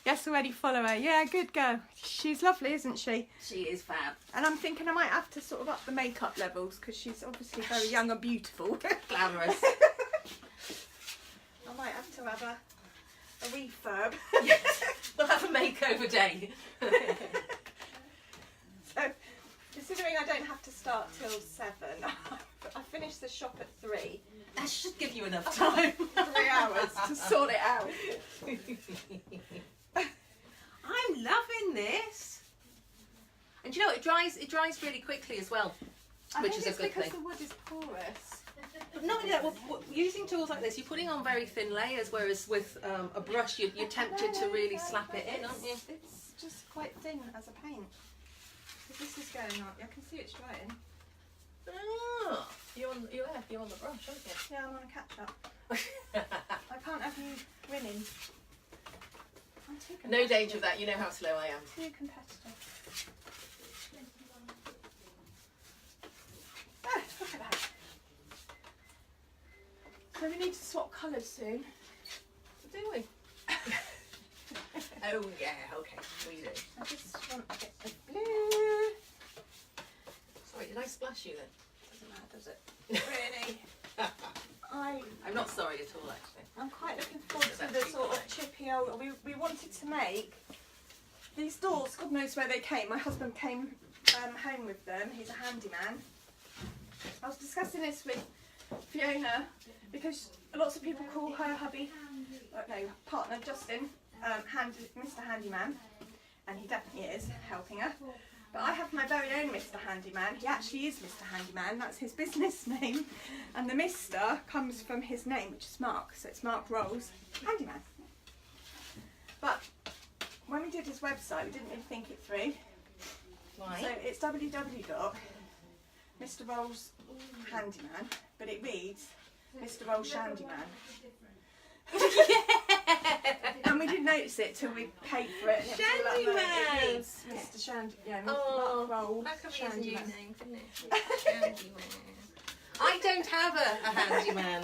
Speaker 2: Yes, already follow her. Yeah, good girl. She's lovely, isn't she?
Speaker 1: She is fab.
Speaker 2: And I'm thinking I might have to sort of up the makeup levels because she's obviously very young and beautiful.
Speaker 1: Glamorous.
Speaker 2: I might have to have a refurb.
Speaker 1: Yes, we'll have a makeover day.
Speaker 2: So, considering I don't have to start till 7, I finish the shop at 3.
Speaker 1: That should give you enough time.
Speaker 2: 3 hours to sort it out.
Speaker 1: I'm loving this. And you know, it dries really quickly as well. which is a good
Speaker 2: because
Speaker 1: thing.
Speaker 2: the wood is porous.
Speaker 1: But not only that, using tools like this, you're putting on very thin layers, whereas with a brush, you're tempted to really slap it in, aren't you?
Speaker 2: It's just quite thin as a paint. So this is going on. I can see it's drying.
Speaker 1: Oh, you're on the brush, aren't you?
Speaker 2: Yeah, I'm on a catch up. I can't have you winning. I'm too competitive.
Speaker 1: No danger of that. You know how slow I am.
Speaker 2: Too competitive. Ah, look at that. So we need to swap colours soon.
Speaker 1: Do we? Oh yeah, okay, we do.
Speaker 2: I just want a bit of blue.
Speaker 1: Sorry, did I splash you then?
Speaker 2: Doesn't matter, does it? Really?
Speaker 1: I'm not sorry at all, actually.
Speaker 2: I'm quite looking forward to the sort of chippy old. We wanted to make these doors. God knows where they came. My husband came home with them. He's a handyman. I was discussing this with Fiona because lots of people call her hubby, partner Justin, Mr. Handyman, and he definitely is helping her. But I have my very own Mr. Handyman. He actually is Mr. Handyman. That's his business name, and the Mr. comes from his name, which is Mark. So it's Mark Rolls Handyman. But when we did his website, we didn't really think it through.
Speaker 1: Why?
Speaker 2: So it's www.Mr. Rolls Handyman, but it reads Mr. Rolls Shandyman. And we didn't notice it till we paid for it. And
Speaker 1: Shandyman!
Speaker 2: It reads Mr. Shandy. Yeah, Mr.
Speaker 1: Oh,
Speaker 2: Mark Rolls
Speaker 1: that could be his new
Speaker 2: Shandyman.
Speaker 1: name, couldn't it? Handyman. I don't have a handyman,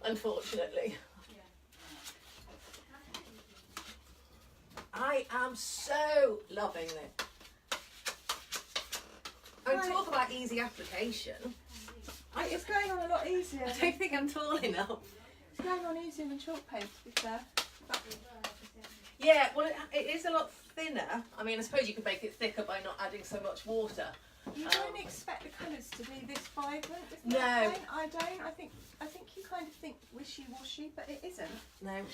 Speaker 1: unfortunately. I am so loving it. And talk about easy application.
Speaker 2: It's going on a lot easier.
Speaker 1: I don't think I'm tall enough.
Speaker 2: It's going on easier than chalk paint, to be fair.
Speaker 1: Yeah, well, it is a lot thinner. I mean, I suppose you could make it thicker by not adding so much water.
Speaker 2: You don't expect the colours to be this vibrant with
Speaker 1: No.
Speaker 2: milk paint. I don't. I think you kind of think wishy-washy, but it isn't.
Speaker 1: No,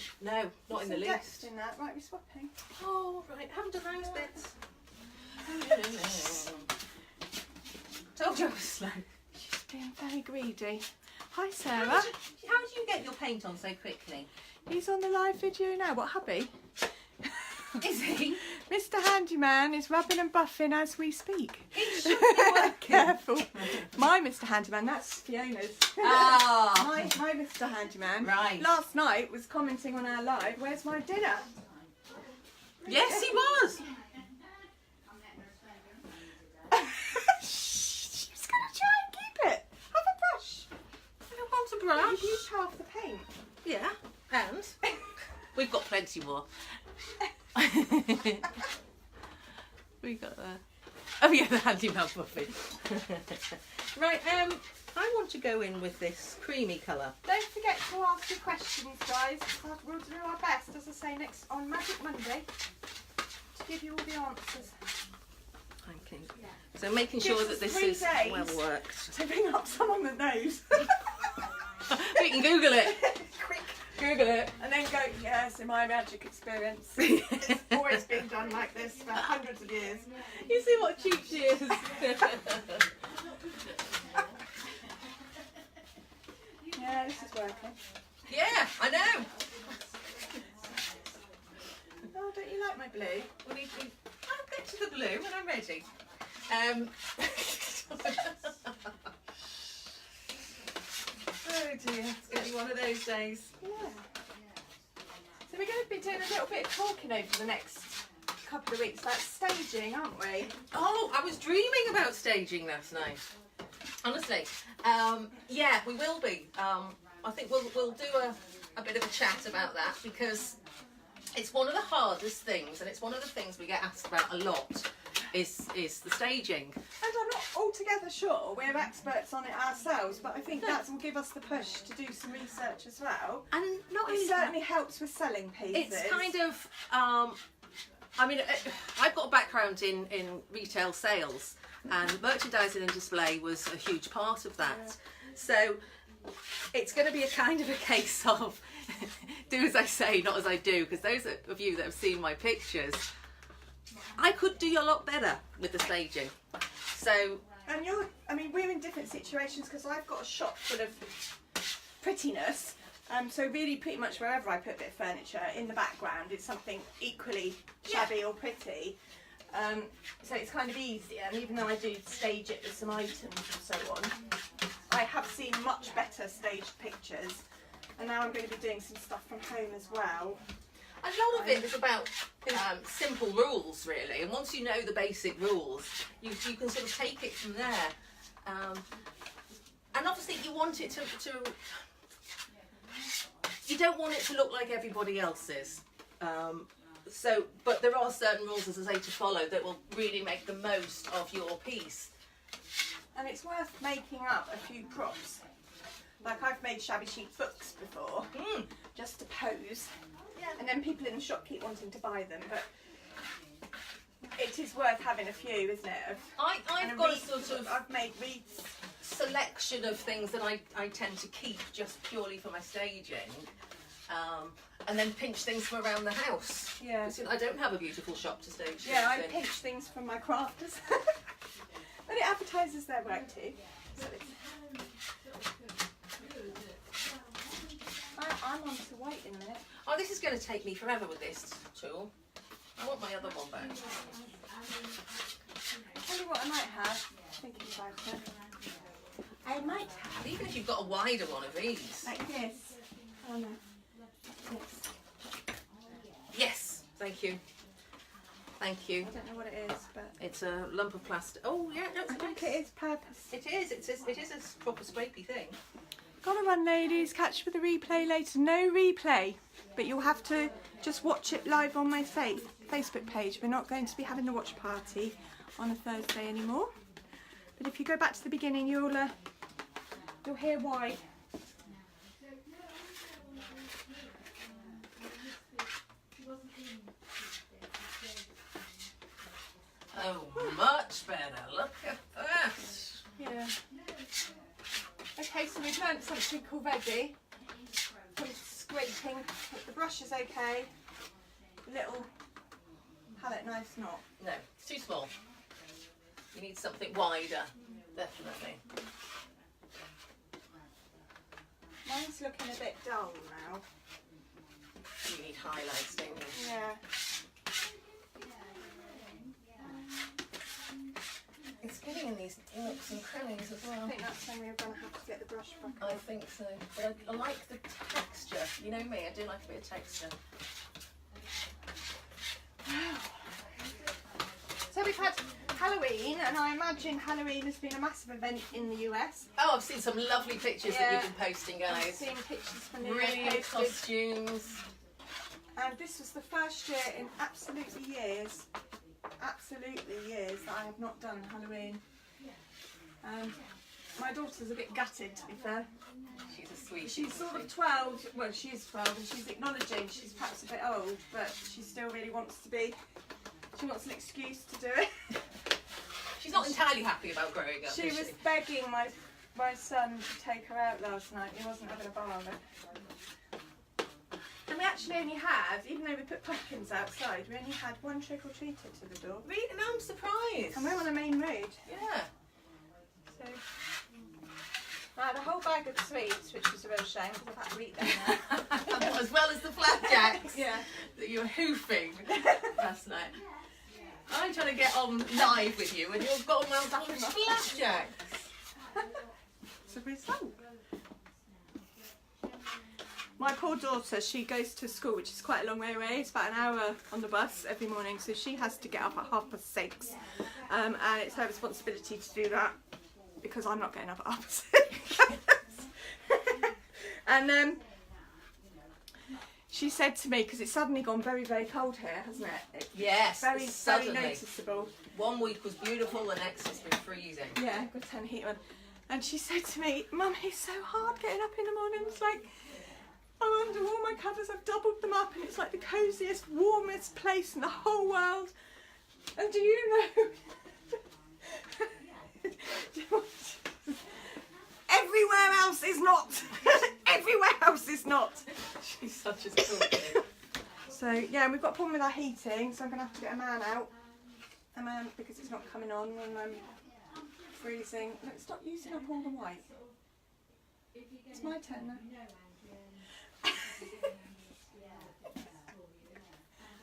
Speaker 1: not in the
Speaker 2: Some
Speaker 1: least.
Speaker 2: depth in that. Right, we're swapping.
Speaker 1: Oh, right, haven't done those bits. Told you I was slow.
Speaker 2: She's being very greedy. Hi,
Speaker 1: How
Speaker 2: Sarah.
Speaker 1: do you get your paint on so quickly?
Speaker 2: He's on the live video now. What, hubby?
Speaker 1: Is he?
Speaker 2: Mr. Handyman is rubbing and buffing as we speak.
Speaker 1: It should be working.
Speaker 2: Careful. My Mr. Handyman, that's Fiona's.
Speaker 1: Ah.
Speaker 2: My Mr. Handyman.
Speaker 1: Right.
Speaker 2: Last night was commenting on our live, where's my dinner?
Speaker 1: Yes, he was.
Speaker 2: She's going to try and keep it. Have a brush.
Speaker 1: I don't want a
Speaker 2: You've
Speaker 1: brush.
Speaker 2: used half the paint.
Speaker 1: Yeah, and we've got plenty more. We got that. Oh yeah, the handyman buffet. Right, I want to go in with this creamy colour.
Speaker 2: Don't forget to ask your questions, guys. We'll do our best, as I say, next on Magic Monday to give you all the answers.
Speaker 1: Thank you. So making sure
Speaker 2: Gives
Speaker 1: that
Speaker 2: us
Speaker 1: this
Speaker 2: 3
Speaker 1: is
Speaker 2: days.
Speaker 1: well worked.
Speaker 2: To bring up someone that knows.
Speaker 1: We can Google it.
Speaker 2: Quick.
Speaker 1: Google it.
Speaker 2: And then go, yes, in my magic experience. It's always been done like this for hundreds of years.
Speaker 1: You see what cheap she is.
Speaker 2: Yeah, this is working.
Speaker 1: Yeah, I know.
Speaker 2: Oh, don't you like my blue?
Speaker 1: I'll get to the blue when I'm ready. Oh dear, it's going to be one of those days.
Speaker 2: Yeah. So we're going to be doing a little bit of talking over the next couple of weeks, like staging, aren't we?
Speaker 1: Oh, I was dreaming about staging last night. Honestly, yeah, we will be. I think we'll do a bit of a chat about that because it's one of the hardest things, and it's one of the things we get asked about a lot. Is the staging.
Speaker 2: And I'm not altogether sure we're experts on it ourselves, but I think that will give us the push to do some research as well.
Speaker 1: And not
Speaker 2: It
Speaker 1: only
Speaker 2: certainly helps with selling pieces.
Speaker 1: it's kind of, I mean, I've got a background in retail sales, and merchandising and display was a huge part of that.
Speaker 2: Yeah.
Speaker 1: So it's going to be a kind of a case of do as I say, not as I do, because those of you that have seen my pictures, I could do a lot better with the staging. So,
Speaker 2: And we're in different situations because I've got a shop full of prettiness. So really pretty much wherever I put a bit of furniture in the background it's something equally shabby or pretty. So it's kind of easier, and even though I do stage it with some items and so on, I have seen much better staged pictures, and now I'm going to be doing some stuff from home as well.
Speaker 1: a lot of it is about simple rules, really, and once you know the basic rules, you can sort of take it from there. And obviously you want it to you don't want it to look like everybody else's. But there are certain rules, as I say, to follow that will really make the most of your piece.
Speaker 2: And it's worth making up a few props. Like I've made shabby chic books before, just to pose. Yeah. And then people in the shop keep wanting to buy them, but it is worth having a few, isn't it?
Speaker 1: I've got a sort of
Speaker 2: I've made wreaths.
Speaker 1: Selection of things that I tend to keep just purely for my staging, and then pinch things from around the house.
Speaker 2: Yeah.
Speaker 1: I don't have a beautiful shop to stage.
Speaker 2: Yeah, I pinch things from my crafters. But it advertises their work too. So it's... I'm on to white in a minute.
Speaker 1: Oh, this is going to take me forever with this tool. I want my other one back.
Speaker 2: I'll tell you what I might have, thinking about it. I might have.
Speaker 1: Even if you've got a wider one of these.
Speaker 2: Like this. Oh no. Like this.
Speaker 1: Yes, thank you. Thank you.
Speaker 2: I don't know what it is, but...
Speaker 1: It's a lump of plastic. Oh, yeah, no,
Speaker 2: I think it is purpose.
Speaker 1: It is. It is a proper scrapey thing.
Speaker 2: Gotta run, ladies. Catch for the replay later. No replay, but you'll have to just watch it live on my Facebook page. We're not going to be having the watch party on a Thursday anymore. But if you go back to the beginning, you'll hear why.
Speaker 1: Oh, much better. Look at that.
Speaker 2: Yeah. Okay, so we've learnt something already. With scraping, but the brush is okay. The little palette knife's not.
Speaker 1: No, it's too small. You need something wider, definitely.
Speaker 2: Mine's looking a bit dull now.
Speaker 1: You need highlights, don't you?
Speaker 2: Yeah.
Speaker 1: It's getting in these nooks and crannies as well.
Speaker 2: I think that's when we're going to have to get the brush back
Speaker 1: I
Speaker 2: on.
Speaker 1: think so. But I like the texture. You know me, I do like a bit of texture.
Speaker 2: So we've had Halloween, and I imagine Halloween has been a massive event in the US.
Speaker 1: Oh, I've seen some lovely pictures that you've been posting,
Speaker 2: I've
Speaker 1: guys.
Speaker 2: seen pictures from the
Speaker 1: Brilliant
Speaker 2: US posted.
Speaker 1: costumes.
Speaker 2: And this was the first year in absolutely years that I have not done Halloween. My daughter's a bit gutted, to be fair.
Speaker 1: She's a sweet.
Speaker 2: She's sort of 12, well she is 12, and she's acknowledging she's perhaps a bit old, but she still really wants to be. She wants an excuse to do it.
Speaker 1: She's not entirely happy about growing up,
Speaker 2: She
Speaker 1: is
Speaker 2: was
Speaker 1: she?
Speaker 2: begging my son to take her out last night. He wasn't having a bar of it. And we actually only had, even though we put pumpkins outside, we only had one trick-or-treater to the door.
Speaker 1: Really? No, I'm surprised.
Speaker 2: And we're on the main road.
Speaker 1: Yeah.
Speaker 2: So, I had a whole bag of sweets, which was a real shame because I've had to eat them now.
Speaker 1: As well as the flapjacks.
Speaker 2: Yeah.
Speaker 1: That you were hoofing last night. I'm trying to get on live with you and you've got on full of flapjacks.
Speaker 2: It's a result. My poor daughter, she goes to school, which is quite a long way away. It's about an hour on the bus every morning, so she has to get up at 6:30. And it's her responsibility to do that because I'm not getting up at 6:30. And she said to me, because it's suddenly gone very, very cold here, hasn't it?
Speaker 1: Yes,
Speaker 2: Very,
Speaker 1: suddenly.
Speaker 2: very noticeable.
Speaker 1: 1 week was beautiful, the next has been freezing.
Speaker 2: Yeah, good turn the heat on. And she said to me, Mum, it's so hard getting up in the morning. It's like, I'm under all my covers, I've doubled them up, and it's like the cosiest, warmest place in the whole world. And do you know? Everywhere else is not. Everywhere else is not.
Speaker 1: She's such a cool.
Speaker 2: So yeah, we've got a problem with our heating, so I'm gonna have to get a man out, because it's not coming on when freezing. Look, stop using up all the white. It's my turn now.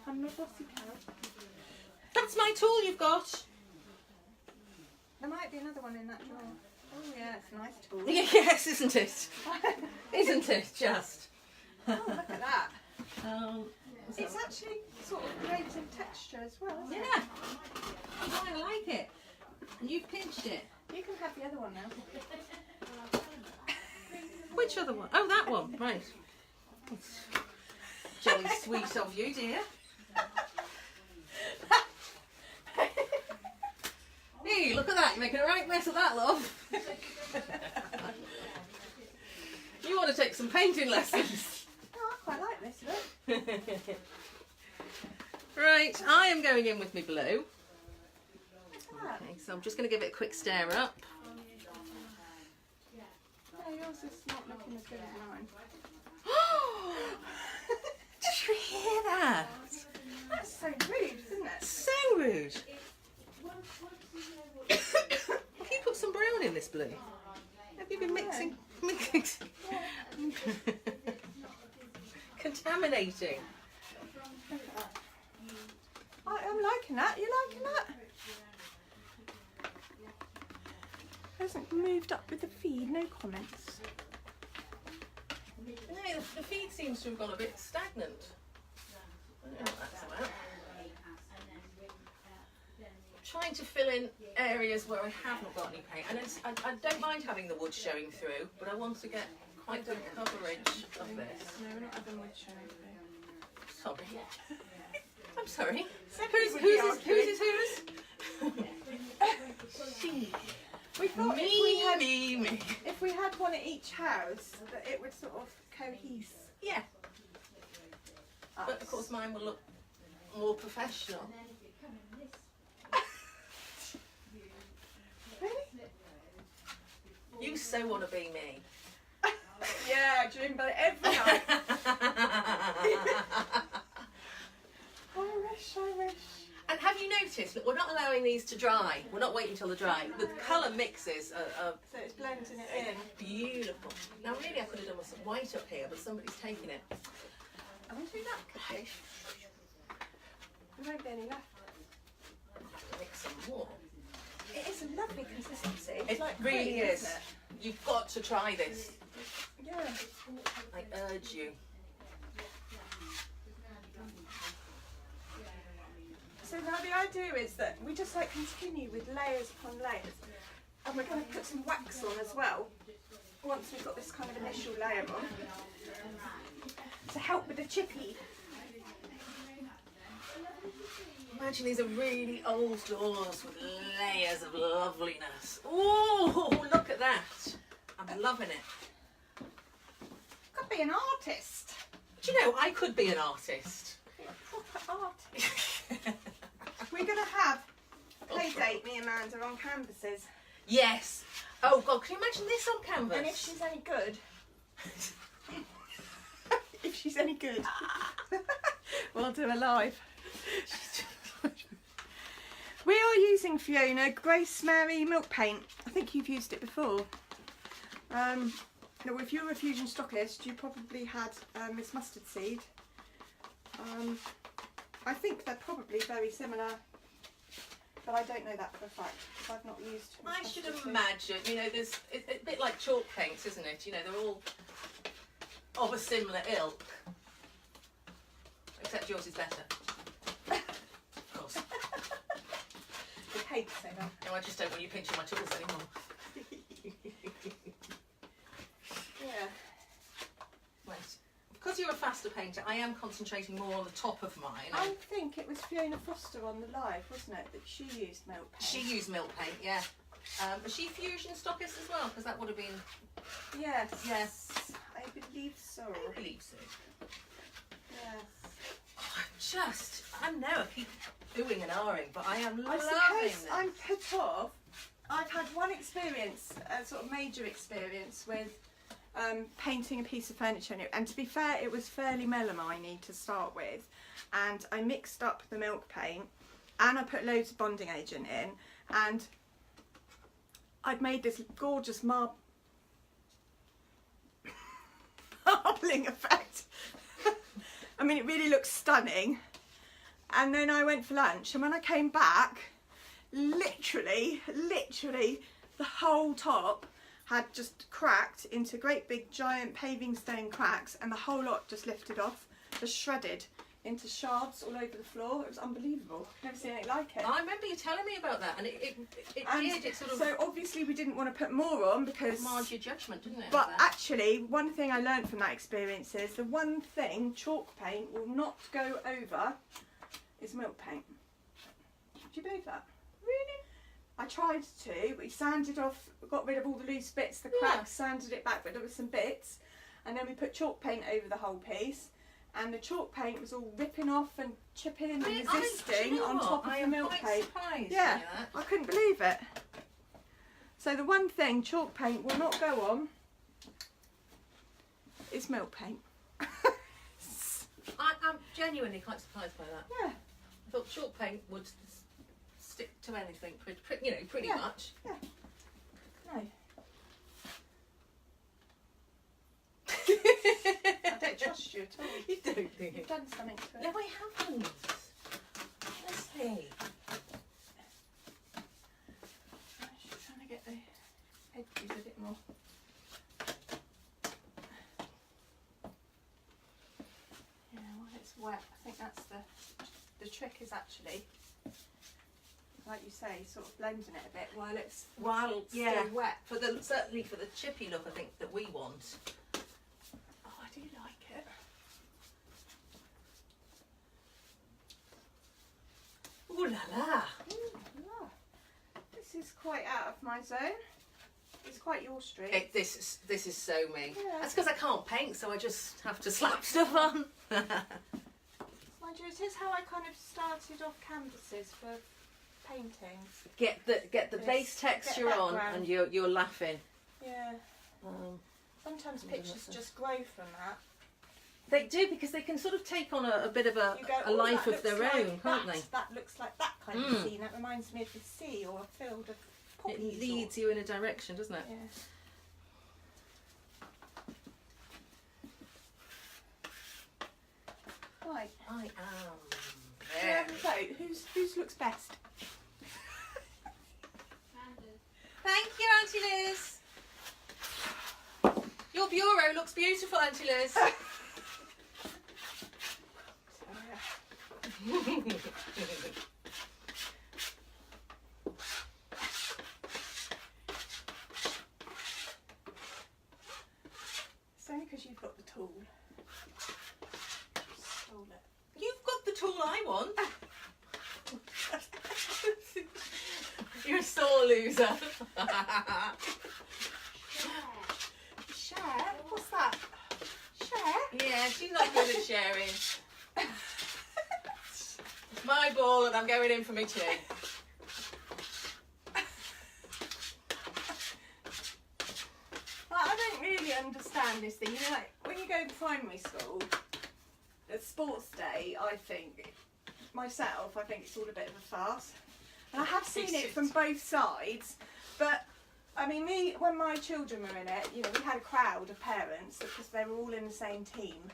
Speaker 2: I'm not bossy cow.
Speaker 1: That's my tool you've got.
Speaker 2: There might be another one in that drawer. Oh yeah, it's a nice tool.
Speaker 1: Yes, isn't it? Isn't it just?
Speaker 2: Oh, look at that.
Speaker 1: So
Speaker 2: It's actually sort of great in texture as well, isn't it?
Speaker 1: yeah, I like it. And you've pinched it.
Speaker 2: You can have the other one now.
Speaker 1: Which other one? Oh, that one. Right. That's jolly sweet of you, dear. Hey, look at that. You're making a right mess of that, love. You want to take some painting lessons.
Speaker 2: Oh, I quite like this look.
Speaker 1: Right, I am going in with my blue.
Speaker 2: What's that?
Speaker 1: Okay, so I'm just going to give it a quick stir up.
Speaker 2: No, yours is not looking as good as mine.
Speaker 1: Did you hear that?
Speaker 2: That's so rude, isn't it?
Speaker 1: So rude. Have you put some brown in this blue? Have you been mixing? Contaminating.
Speaker 2: Look at that. I'm liking that. You liking that? Hasn't moved up with the feed. No comments.
Speaker 1: No, the feed seems to have gone a bit stagnant. I don't know what that's about. Trying to fill in areas where I haven't got any paint. And I don't mind having the wood showing through, but I want to get quite good coverage of this.
Speaker 2: No, we're not having wood showing through.
Speaker 1: Sorry. I'm sorry.
Speaker 2: Who's
Speaker 1: Whose? She.
Speaker 2: We thought
Speaker 1: Me,
Speaker 2: if we had one at each house, that it would sort of cohese.
Speaker 1: Yeah. But of course mine will look more professional.
Speaker 2: Really?
Speaker 1: You so want to be me.
Speaker 2: Yeah, dream about it every night. I wish.
Speaker 1: And have you noticed that we're not allowing these to dry? We're not waiting till they dry. The colour mixes are
Speaker 2: So it's blending it in.
Speaker 1: beautiful. Now really I could have done with some white up here, but somebody's taken it.
Speaker 2: I want to do that, could you? There won't be any left.
Speaker 1: I'll have to mix some more.
Speaker 2: It is a lovely consistency.
Speaker 1: It
Speaker 2: It's like
Speaker 1: really
Speaker 2: cream,
Speaker 1: is.
Speaker 2: isn't it?
Speaker 1: You've got to try this.
Speaker 2: Yeah.
Speaker 1: I urge you.
Speaker 2: So now the idea is that we just like continue with layers upon layers, and we're going to put some wax on as well once we've got this kind of initial layer on to help with the chippy.
Speaker 1: Imagine these are really old doors with layers of loveliness. Oh, look at that. I'm loving it.
Speaker 2: Could be an artist.
Speaker 1: Do you know, I could be an artist.
Speaker 2: Be a proper artist. We're going to have a play date, me and Amanda, on canvases.
Speaker 1: Yes. Oh God, can you imagine this on canvas?
Speaker 2: And if she's any good, we'll do a live. We are using, Fiona, Grace Mary milk paint. I think you've used it before. Now, if you're a fusion stockist, you probably had Miss Mustard Seed. I think they're probably very similar, but I don't know that for a fact because I've not used.
Speaker 1: I should imagine, you know, it's a bit like chalk paints, isn't it? You know, they're all of a similar ilk, except yours is better. Of course.
Speaker 2: I hate to say that.
Speaker 1: No, I just don't want you pinching my tools anymore.
Speaker 2: Yeah.
Speaker 1: Right. Because you're a faster painter, I am concentrating more on the top of mine.
Speaker 2: I think it was Fiona Foster on the live, wasn't it, that she used milk paint?
Speaker 1: She used milk paint, yeah. Was she fusion stockist as well? Because that would have been.
Speaker 2: Yes.
Speaker 1: Yes.
Speaker 2: I believe so.
Speaker 1: I believe so.
Speaker 2: Yes.
Speaker 1: I know I keep oohing and ahhing, but I am
Speaker 2: I
Speaker 1: loving
Speaker 2: suppose
Speaker 1: this.
Speaker 2: I'm put off. I've had one experience, a sort of major experience with painting a piece of furniture, and to be fair, it was fairly melamine to start with, and I mixed up the milk paint and I put loads of bonding agent in, and I'd made this gorgeous marbling effect. I mean, it really looks stunning. And then I went for lunch, and when I came back, literally, the whole top had just cracked into great big giant paving stone cracks, and the whole lot just lifted off, just shredded into shards all over the floor. It was unbelievable. Never seen anything like it.
Speaker 1: I remember you telling me about that, and it sort of
Speaker 2: so obviously we didn't want to put more on because
Speaker 1: marred your judgment, didn't it?
Speaker 2: But actually, one thing I learned from that experience is the one thing chalk paint will not go over is milk paint. Do you believe that?
Speaker 1: Really?
Speaker 2: I tried to. We sanded off, got rid of all the loose bits, the cracks, sanded it back, but there were some bits, and then we put chalk paint over the whole piece, and the chalk paint was all ripping off and chipping and resisting on top of the milk paint. Yeah, I couldn't believe it. So the one thing chalk paint will not go on is milk paint.
Speaker 1: I'm genuinely quite surprised by that.
Speaker 2: Yeah.
Speaker 1: I thought chalk paint would stick to anything, pretty much.
Speaker 2: Yeah. No. I don't trust you at all.
Speaker 1: You don't think it?
Speaker 2: You've done something to it.
Speaker 1: No, I haven't. Honestly.
Speaker 2: I'm just trying to get the edges a bit more. Yeah, while it's wet, I think that's the trick is actually, like you say, sort of blending it a bit while it's still wet.
Speaker 1: Certainly for the chippy look, I think that we want.
Speaker 2: Oh, I do like it.
Speaker 1: Ooh la la.
Speaker 2: This is quite out of my zone. It's quite your street.
Speaker 1: This is so me.
Speaker 2: Yeah.
Speaker 1: That's because I can't paint, so I just have to slap stuff on.
Speaker 2: Mind you, it is how I kind of started off canvases for painting.
Speaker 1: Get the base texture on, and you're laughing.
Speaker 2: Yeah. Sometimes pictures just grow from that.
Speaker 1: They do, because they can sort of take on a bit of a life of their own, can't they?
Speaker 2: That looks like that kind of scene. That reminds me of the sea or a field of poppies.
Speaker 1: It leads you in a direction, doesn't it?
Speaker 2: Yeah. Right.
Speaker 1: I am.
Speaker 2: Do you have a vote? Whose looks best?
Speaker 1: Thank you, Auntie Liz. Your bureau looks beautiful, Auntie Liz.
Speaker 2: It's only because you've got the tool. Stole it.
Speaker 1: You've got the tool I want. You're a sore loser.
Speaker 2: Share? What's that? Share?
Speaker 1: Yeah, she's not good at sharing. It's my ball and I'm going in for my tea.
Speaker 2: Well, I don't really understand this thing. You know, like when you go to primary school, the sports day, I think it's all a bit of a farce. And I have seen it from both sides, but I mean, when my children were in it, you know, we had a crowd of parents because they were all in the same team.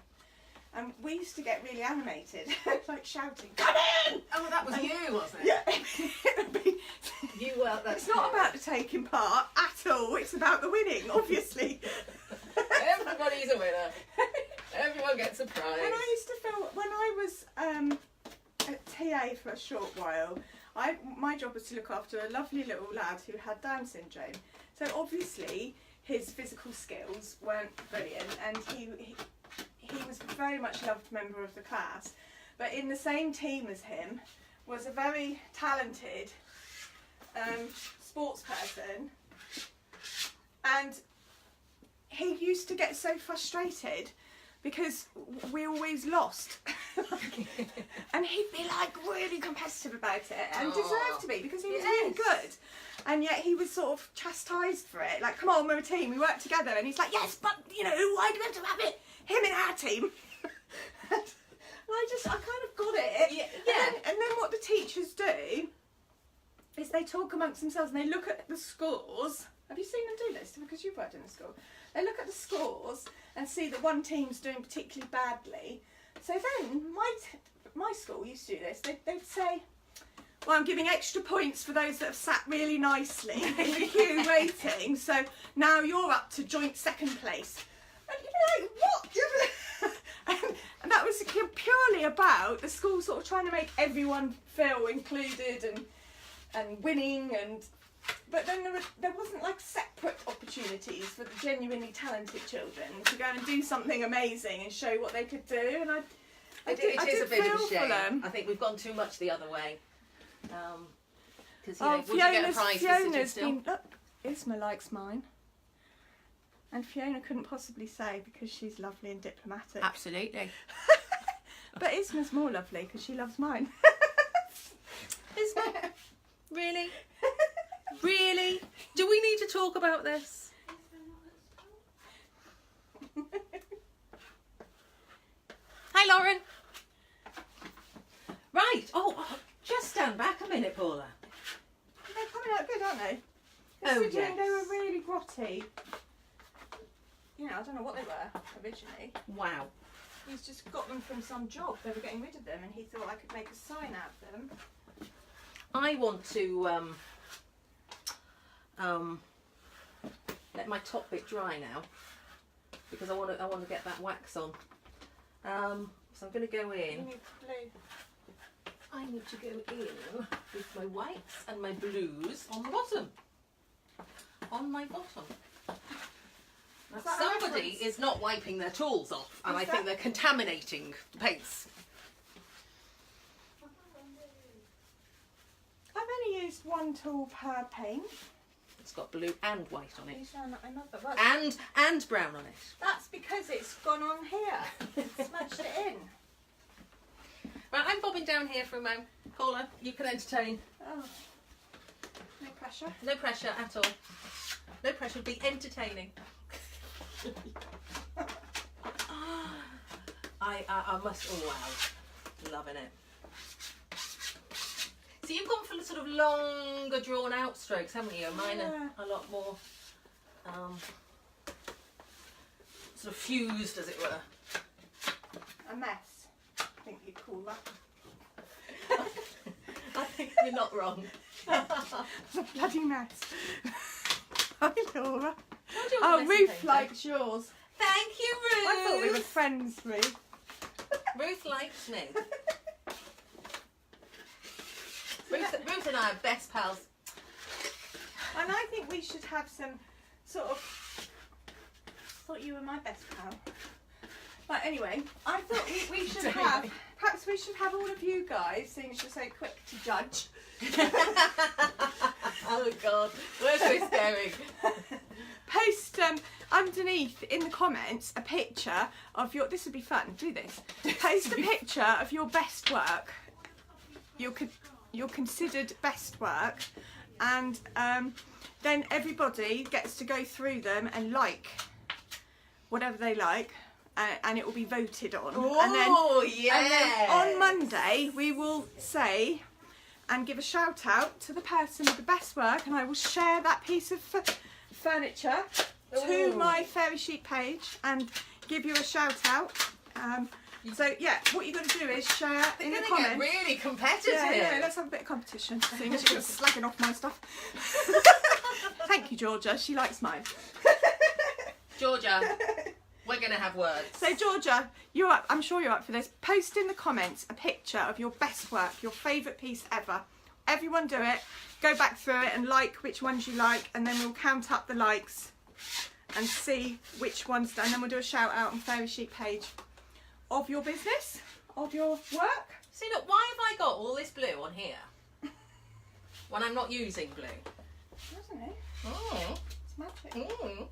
Speaker 2: And we used to get really animated, like shouting, "Come in!"
Speaker 1: Oh, that was you, wasn't it?
Speaker 2: Yeah.
Speaker 1: You were.
Speaker 2: It's not about the taking part at all. It's about the winning, obviously.
Speaker 1: Everybody's a winner. Everyone gets a prize.
Speaker 2: And I used to feel when I was a TA for a short while, my job was to look after a lovely little lad who had Down syndrome. So obviously his physical skills weren't brilliant, and he was a very much loved member of the class. But in the same team as him was a very talented sports person, and he used to get so frustrated because we always lost. And he'd be like really competitive about it, and deserved to be, because he was really good. And yet he was sort of chastised for it. Like, come on, we're a team, we work together. And he's like, yes, but you know, why do we have to have him in our team? And I kind of got it.
Speaker 1: Yeah.
Speaker 2: And then what the teachers do is they talk amongst themselves and they look at the scores. Have you seen them do this? Because you've worked in a school. They look at the scores and see that one team's doing particularly badly. So then my school used to do this. They'd say, well, I'm giving extra points for those that have sat really nicely in the queue waiting. So now you're up to joint second place. And you're like, what? And that was purely about the school sort of trying to make everyone feel included and winning. But then there wasn't like separate opportunities for the genuinely talented children to go and do something amazing and show what they could do. And
Speaker 1: it is a bit of a shame. I think we've gone too much the other way. Because would you get a prize
Speaker 2: Fiona's been. Look, Isma likes mine, and Fiona couldn't possibly say because she's lovely and diplomatic.
Speaker 1: Absolutely.
Speaker 2: But Isma's more lovely because she loves mine.
Speaker 1: Isma, really, really? Do we need to talk about this? Hi, Lauren. Right. Oh, just stand back a minute, Paula.
Speaker 2: They're coming out good, aren't they?
Speaker 1: Oh,
Speaker 2: Considering
Speaker 1: yes.
Speaker 2: they were really grotty. You know, I don't know what they were originally.
Speaker 1: Wow.
Speaker 2: He's just got them from some job. They were getting rid of them, and he thought I could make a sign out of them.
Speaker 1: I want to let my top bit dry now because I want to get that wax on. So I'm going to go in.
Speaker 2: You need blue.
Speaker 1: I need to go in with my whites and my blues on the bottom. On my bottom. Now, somebody is not wiping their tools off, and I think they're contaminating the paints.
Speaker 2: I've only used one tool per paint.
Speaker 1: It's got blue and white on it. And brown on it.
Speaker 2: That's because it's gone on here. Smudged it in.
Speaker 1: Right, I'm bobbing down here for a moment. Paula, you can entertain.
Speaker 2: Oh. No pressure.
Speaker 1: No pressure at all. No pressure, be entertaining. I must, oh wow, loving it. So you've gone for the sort of longer drawn out strokes, haven't you? Mine are a lot more sort of fused, as it were.
Speaker 2: A mess, I think you'd call that.
Speaker 1: I think you're not wrong.
Speaker 2: It's a bloody mess. Hi, Laura.
Speaker 1: Oh,
Speaker 2: oh, Ruth likes yours.
Speaker 1: Thank you, Ruth.
Speaker 2: I thought we were friends, Ruth.
Speaker 1: Ruth likes me. Ruth and I are best pals.
Speaker 2: And I think we should have some sort of... I thought you were my best pal. But anyway, I thought we should have... Perhaps we should have all of you guys, seeing as you're so quick to judge.
Speaker 1: Oh God, where's this going?
Speaker 2: Post underneath in the comments a picture of your... This would be fun, do this. Post a picture of your best work. Your considered best work. And then everybody gets to go through them and like whatever they like. And it will be voted on.
Speaker 1: Oh, yeah.
Speaker 2: And then on Monday we will say and give a shout out to the person with the best work, and I will share that piece of furniture to my Fairy Sheet page and give you a shout out. So yeah, what you're going to do is share in the comments.
Speaker 1: Get really competitive.
Speaker 2: Yeah, let's have a bit of competition. Seeing as you're slagging off my stuff. Thank you, Georgia. She likes mine.
Speaker 1: Georgia. We're going to have words.
Speaker 2: So Georgia, you're up. I'm sure you're up for this. Post in the comments a picture of your best work, your favourite piece ever. Everyone do it. Go back through it and like which ones you like, and then we'll count up the likes and see which ones. And then we'll do a shout out on Fairy Sheet page of your business, of your work.
Speaker 1: See, look, why have I got all this blue on here when I'm not using blue?
Speaker 2: Isn't it?
Speaker 1: Oh.
Speaker 2: It's magic.
Speaker 1: Mm.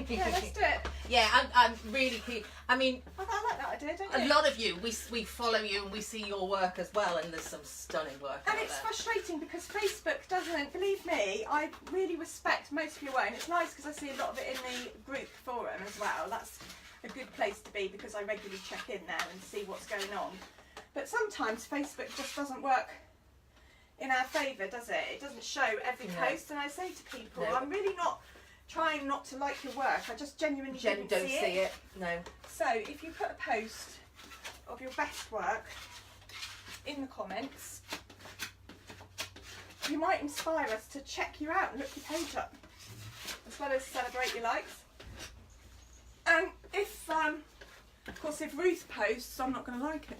Speaker 2: Yeah, let's do it.
Speaker 1: Yeah, I'm really keen. I mean,
Speaker 2: I like that idea, don't you?
Speaker 1: a lot of you, we follow you and we see your work as well, and there's some stunning work
Speaker 2: And
Speaker 1: out
Speaker 2: it's
Speaker 1: there.
Speaker 2: frustrating because Facebook doesn't, believe me, I really respect most of your work, and it's nice because I see a lot of it in the group forum as well. That's a good place to be because I regularly check in there and see what's going on. But sometimes Facebook just doesn't work in our favour, does it? It doesn't show every
Speaker 1: No.
Speaker 2: post, and I say to people,
Speaker 1: No.
Speaker 2: I'm really not trying not to like your work, I just genuinely
Speaker 1: Don't
Speaker 2: didn't
Speaker 1: see it. No.
Speaker 2: So if you put a post of your best work in the comments, you might inspire us to check you out and look your page up, as well as celebrate your likes. And if, of course, if Ruth posts, I'm not going to like it.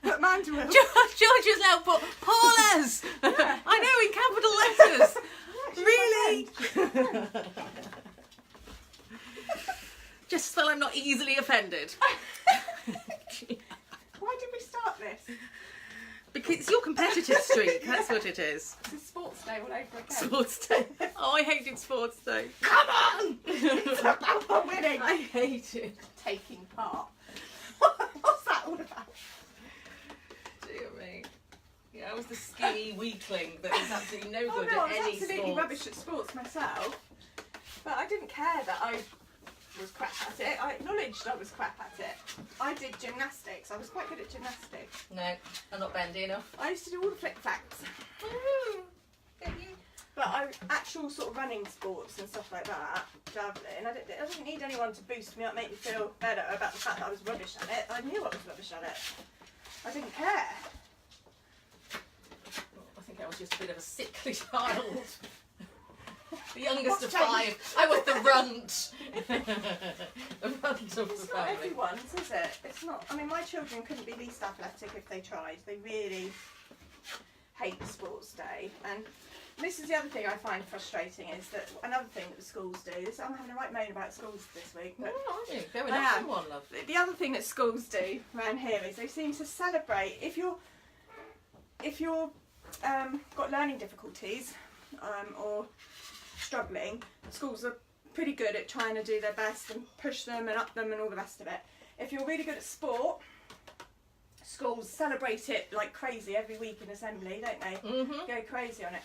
Speaker 2: But Manda will.
Speaker 1: George has now put Paula's.
Speaker 2: Yeah.
Speaker 1: I know, in capital letters. Really? Just so I'm not easily offended.
Speaker 2: Why did we start this?
Speaker 1: Because it's your competitive streak, that's what it is.
Speaker 2: It's a sports day all over again.
Speaker 1: Sports day. Oh, I hated sports day.
Speaker 2: Come on! It's about winning.
Speaker 1: I hate it.
Speaker 2: Taking part. What's that all about?
Speaker 1: Dear me. Yeah, I was the skinny weakling that was absolutely no
Speaker 2: Oh
Speaker 1: good
Speaker 2: no, I
Speaker 1: at
Speaker 2: was
Speaker 1: any
Speaker 2: absolutely
Speaker 1: sport.
Speaker 2: rubbish at sports myself. But I didn't care that I was crap at it. I acknowledged I was crap at it. I did gymnastics. I was quite good at gymnastics.
Speaker 1: No, I'm not bendy enough.
Speaker 2: I used to do all the flick-flacks. But actual sort of running sports and stuff like that, javelin, I didn't need anyone to boost me up, make me feel better about the fact that I was rubbish at it. I knew I was rubbish at it. I didn't care.
Speaker 1: I think I was just a bit of a sickly child. The youngest of
Speaker 2: What's changed?
Speaker 1: 5. I was the runt. The runt of the
Speaker 2: It's not
Speaker 1: family.
Speaker 2: everyone's, is it? It's not. I mean, my children couldn't be least athletic if they tried. They really hate sports day. And this is the other thing I find frustrating, is that another thing that the schools do, this, I'm having a right moan about schools this week, but
Speaker 1: Oh, aren't you? Going
Speaker 2: I
Speaker 1: up
Speaker 2: am.
Speaker 1: to one, love.
Speaker 2: the other thing that schools do around here is they seem to celebrate, if you're got learning difficulties or struggling, schools are pretty good at trying to do their best and push them and up them and all the rest of it. If you're really good at sport, schools celebrate it like crazy every week in assembly, don't they?
Speaker 1: Mm-hmm.
Speaker 2: Go crazy on it.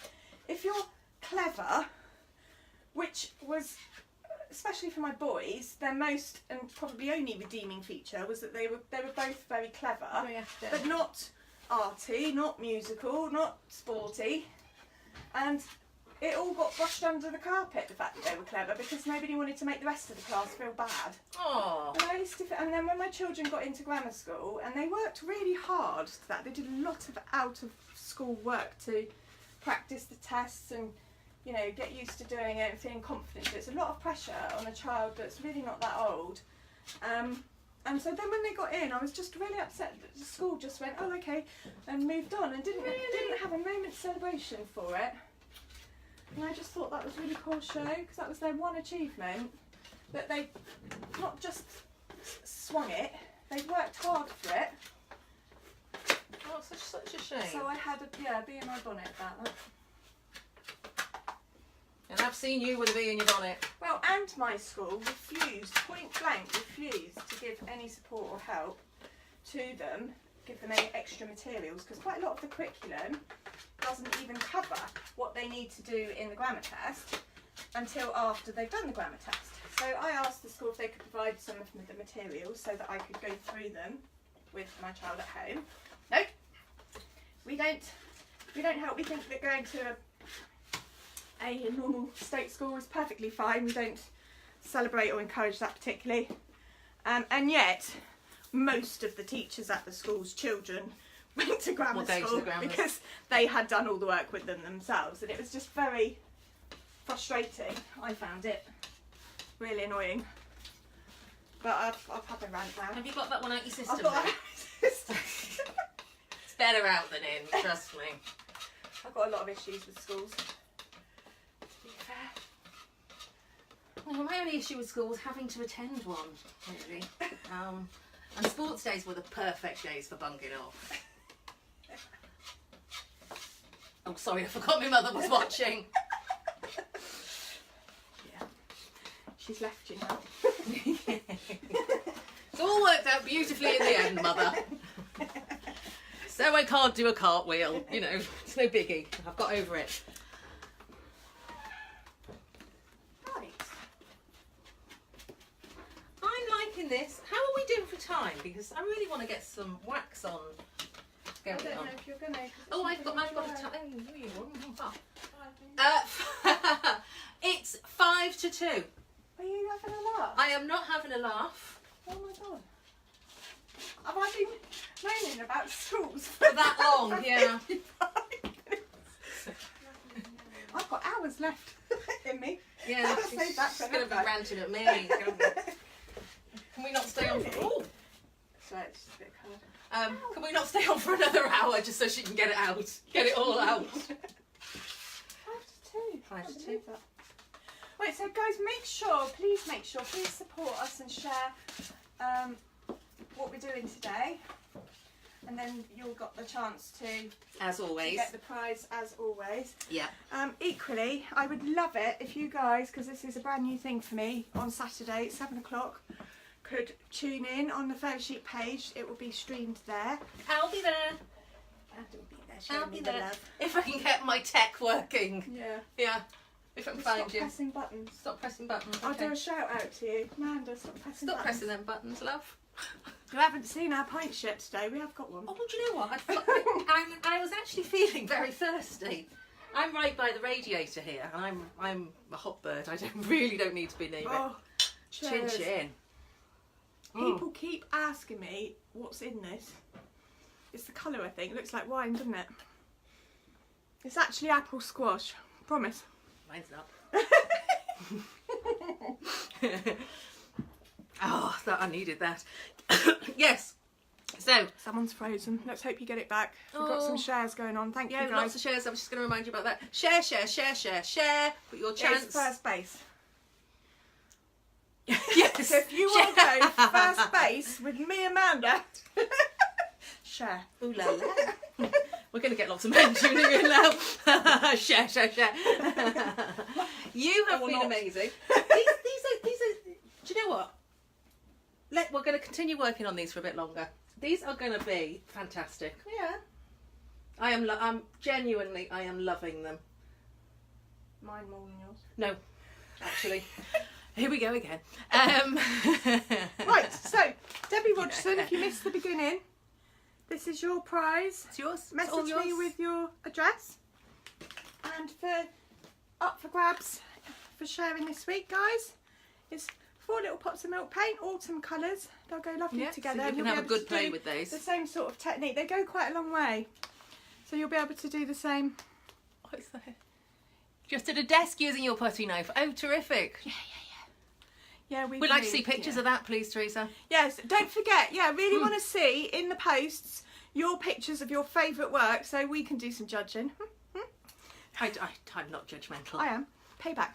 Speaker 2: If you're clever, which was, especially for my boys, their most and probably only redeeming feature was that they were both very clever, but not arty, not musical, not sporty, and it all got brushed under the carpet, the fact that they were clever, because nobody wanted to make the rest of the class feel bad.
Speaker 1: Oh.
Speaker 2: And then when my children got into grammar school, and they worked really hard to that, they did a lot of out of school work to practice the tests and, you know, get used to doing it and feeling confident. So it's a lot of pressure on a child that's really not that old. And so then when they got in, I was just really upset that the school just went, oh okay, and moved on and didn't have a moment's celebration for it. And I just thought that was a really cool show, because that was their one achievement, that they not just swung it, they worked hard for it.
Speaker 1: Oh, such a shame.
Speaker 2: So I had a bee in my bonnet about that.
Speaker 1: And I've seen you with a bee in your bonnet.
Speaker 2: Well, and my school refused, point blank refused, to give any support or help to them, give them any extra materials, because quite a lot of the curriculum doesn't even cover what they need to do in the grammar test until after they've done the grammar test. So I asked the school if they could provide some of the materials so that I could go through them with my child at home. Nope, we don't help. We think that going to a normal state school is perfectly fine. We don't celebrate or encourage that particularly. And yet, most of the teachers at the school's children went to grammar school because they had done all the work with them themselves, and it was just very frustrating. I found it really annoying. But I've had a rant now.
Speaker 1: Have you got that one out your system?
Speaker 2: I've got that out my system.
Speaker 1: It's better out than in, trust me.
Speaker 2: I've got a lot of issues with schools, to be fair.
Speaker 1: Well, my only issue with school was having to attend one, really. And sports days were the perfect days for bunking off. Oh, sorry, I forgot my mother was watching.
Speaker 2: Yeah. She's left you now.
Speaker 1: It's all worked out beautifully in the end, Mother. So I can't do a cartwheel, you know, it's no biggie. I've got over it.
Speaker 2: Right.
Speaker 1: I'm liking this. How are we doing for time? Because I really want to get some wax on
Speaker 2: I
Speaker 1: going
Speaker 2: don't
Speaker 1: on.
Speaker 2: know if you're gonna.
Speaker 1: Oh, I've got a it's 5 to 2.
Speaker 2: Are you having a laugh?
Speaker 1: I am not having a laugh.
Speaker 2: Oh my god. Have I been moaning about schools
Speaker 1: For that long, yeah.
Speaker 2: I've got hours left in me.
Speaker 1: Yeah,
Speaker 2: I'll
Speaker 1: she's
Speaker 2: save that for
Speaker 1: going to be
Speaker 2: another.
Speaker 1: ranting at me. Can we not stay on for... Oh.
Speaker 2: So it's just a bit coloured.
Speaker 1: Can we not stay on for another hour just so she can get it out? Get it all out.
Speaker 2: 5 to 2.
Speaker 1: 5 to
Speaker 2: Can't
Speaker 1: 2.
Speaker 2: believe that. Right, so guys, please support us and share what we're doing today. And then you'll got the chance to
Speaker 1: As always.
Speaker 2: get the prize as always.
Speaker 1: Yeah.
Speaker 2: Equally, I would love it if you guys, because this is a brand new thing for me, on Saturday at 7 o'clock, could tune in on the Fair Sheet page. It will be streamed there.
Speaker 1: I'll be there.
Speaker 2: And it will be there showing
Speaker 1: I'll
Speaker 2: me
Speaker 1: be
Speaker 2: the
Speaker 1: there.
Speaker 2: love.
Speaker 1: If I can get my tech working.
Speaker 2: Yeah.
Speaker 1: Yeah. If I can
Speaker 2: Stop
Speaker 1: find you.
Speaker 2: pressing buttons.
Speaker 1: Stop pressing buttons.
Speaker 2: I'll
Speaker 1: Okay.
Speaker 2: do a shout out to you. Amanda, stop pressing
Speaker 1: Stop
Speaker 2: buttons.
Speaker 1: pressing them buttons, love.
Speaker 2: You haven't seen our pint yet today. We have got one.
Speaker 1: Oh, do you know what? I was actually feeling very thirsty. I'm right by the radiator here, and I'm a hot bird. I really don't need to be near it.
Speaker 2: Oh,
Speaker 1: Chin
Speaker 2: cheers.
Speaker 1: chin.
Speaker 2: People keep asking me what's in this. It's the colour, I think. It looks like wine, doesn't it? It's actually apple squash. Promise.
Speaker 1: Mine's not. Oh, that I needed that. Yes. So
Speaker 2: Someone's frozen. Let's hope you get it back. We've got
Speaker 1: Oh.
Speaker 2: some shares going on. Thank
Speaker 1: yeah,
Speaker 2: you guys.
Speaker 1: lots of shares. I was just going to remind you about that. Share, share, share, share, share. Put your chance.
Speaker 2: It's first base.
Speaker 1: Yes.
Speaker 2: So if you want to go first base with me, Amanda, share.
Speaker 1: Ooh la la. We're going to get lots of men tuning in now. Share, share, share. You have
Speaker 2: Or
Speaker 1: been
Speaker 2: not.
Speaker 1: amazing. These are. Do you know what? We're going to continue working on these for a bit longer. These are going to be fantastic.
Speaker 2: Yeah.
Speaker 1: I'm genuinely. I am loving them.
Speaker 2: Mine more than yours.
Speaker 1: No, actually. Here we go again.
Speaker 2: Right, so Debbie Rogerson, if you missed the beginning, this is your prize.
Speaker 1: It's yours. It's all
Speaker 2: Message
Speaker 1: yours.
Speaker 2: me with your address. And up for grabs for sharing this week, guys, is 4 little pots of milk paint, autumn colours. They'll go lovely
Speaker 1: Yeah,
Speaker 2: together.
Speaker 1: so you
Speaker 2: and
Speaker 1: can
Speaker 2: you'll
Speaker 1: have
Speaker 2: be
Speaker 1: a
Speaker 2: able
Speaker 1: good
Speaker 2: to
Speaker 1: play
Speaker 2: do
Speaker 1: with those.
Speaker 2: the same sort of technique. They go quite a long way. So you'll be able to do the same.
Speaker 1: What's that? Just at a desk using your putty knife. Oh, terrific.
Speaker 2: Yeah,
Speaker 1: We'd like to see pictures of that, please, Teresa.
Speaker 2: Yes, don't forget, I really want to see in the posts your pictures of your favourite work so we can do some judging.
Speaker 1: I'm not judgmental.
Speaker 2: I am. Payback.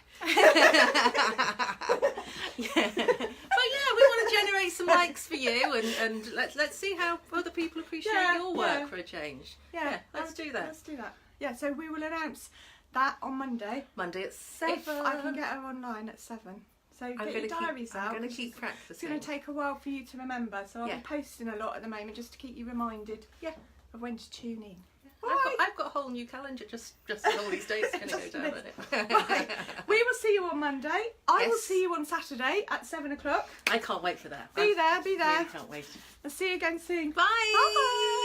Speaker 1: Yeah. But yeah, we want to generate some likes for you, and let's see how other people appreciate your work for a change.
Speaker 2: Yeah,
Speaker 1: let's do that.
Speaker 2: Let's do that. Yeah, so we will announce that on Monday.
Speaker 1: Monday at 7.
Speaker 2: If I can get her online at 7. So get your diaries out.
Speaker 1: I'm going to
Speaker 2: 'cause
Speaker 1: keep
Speaker 2: It's
Speaker 1: practicing.
Speaker 2: going to take a while for you to remember, so I'll
Speaker 1: Yeah.
Speaker 2: be posting a lot at the moment just to keep you reminded of when to tune in.
Speaker 1: I've got a whole new calendar just all these dates going to go
Speaker 2: Just
Speaker 1: down
Speaker 2: this.
Speaker 1: with it.
Speaker 2: Right, we will see you on Monday. I will
Speaker 1: Yes.
Speaker 2: see you on Saturday at 7 o'clock.
Speaker 1: I can't wait for that.
Speaker 2: Be there, be there.
Speaker 1: Really can't wait.
Speaker 2: I'll see you again soon.
Speaker 1: Bye.
Speaker 2: Bye.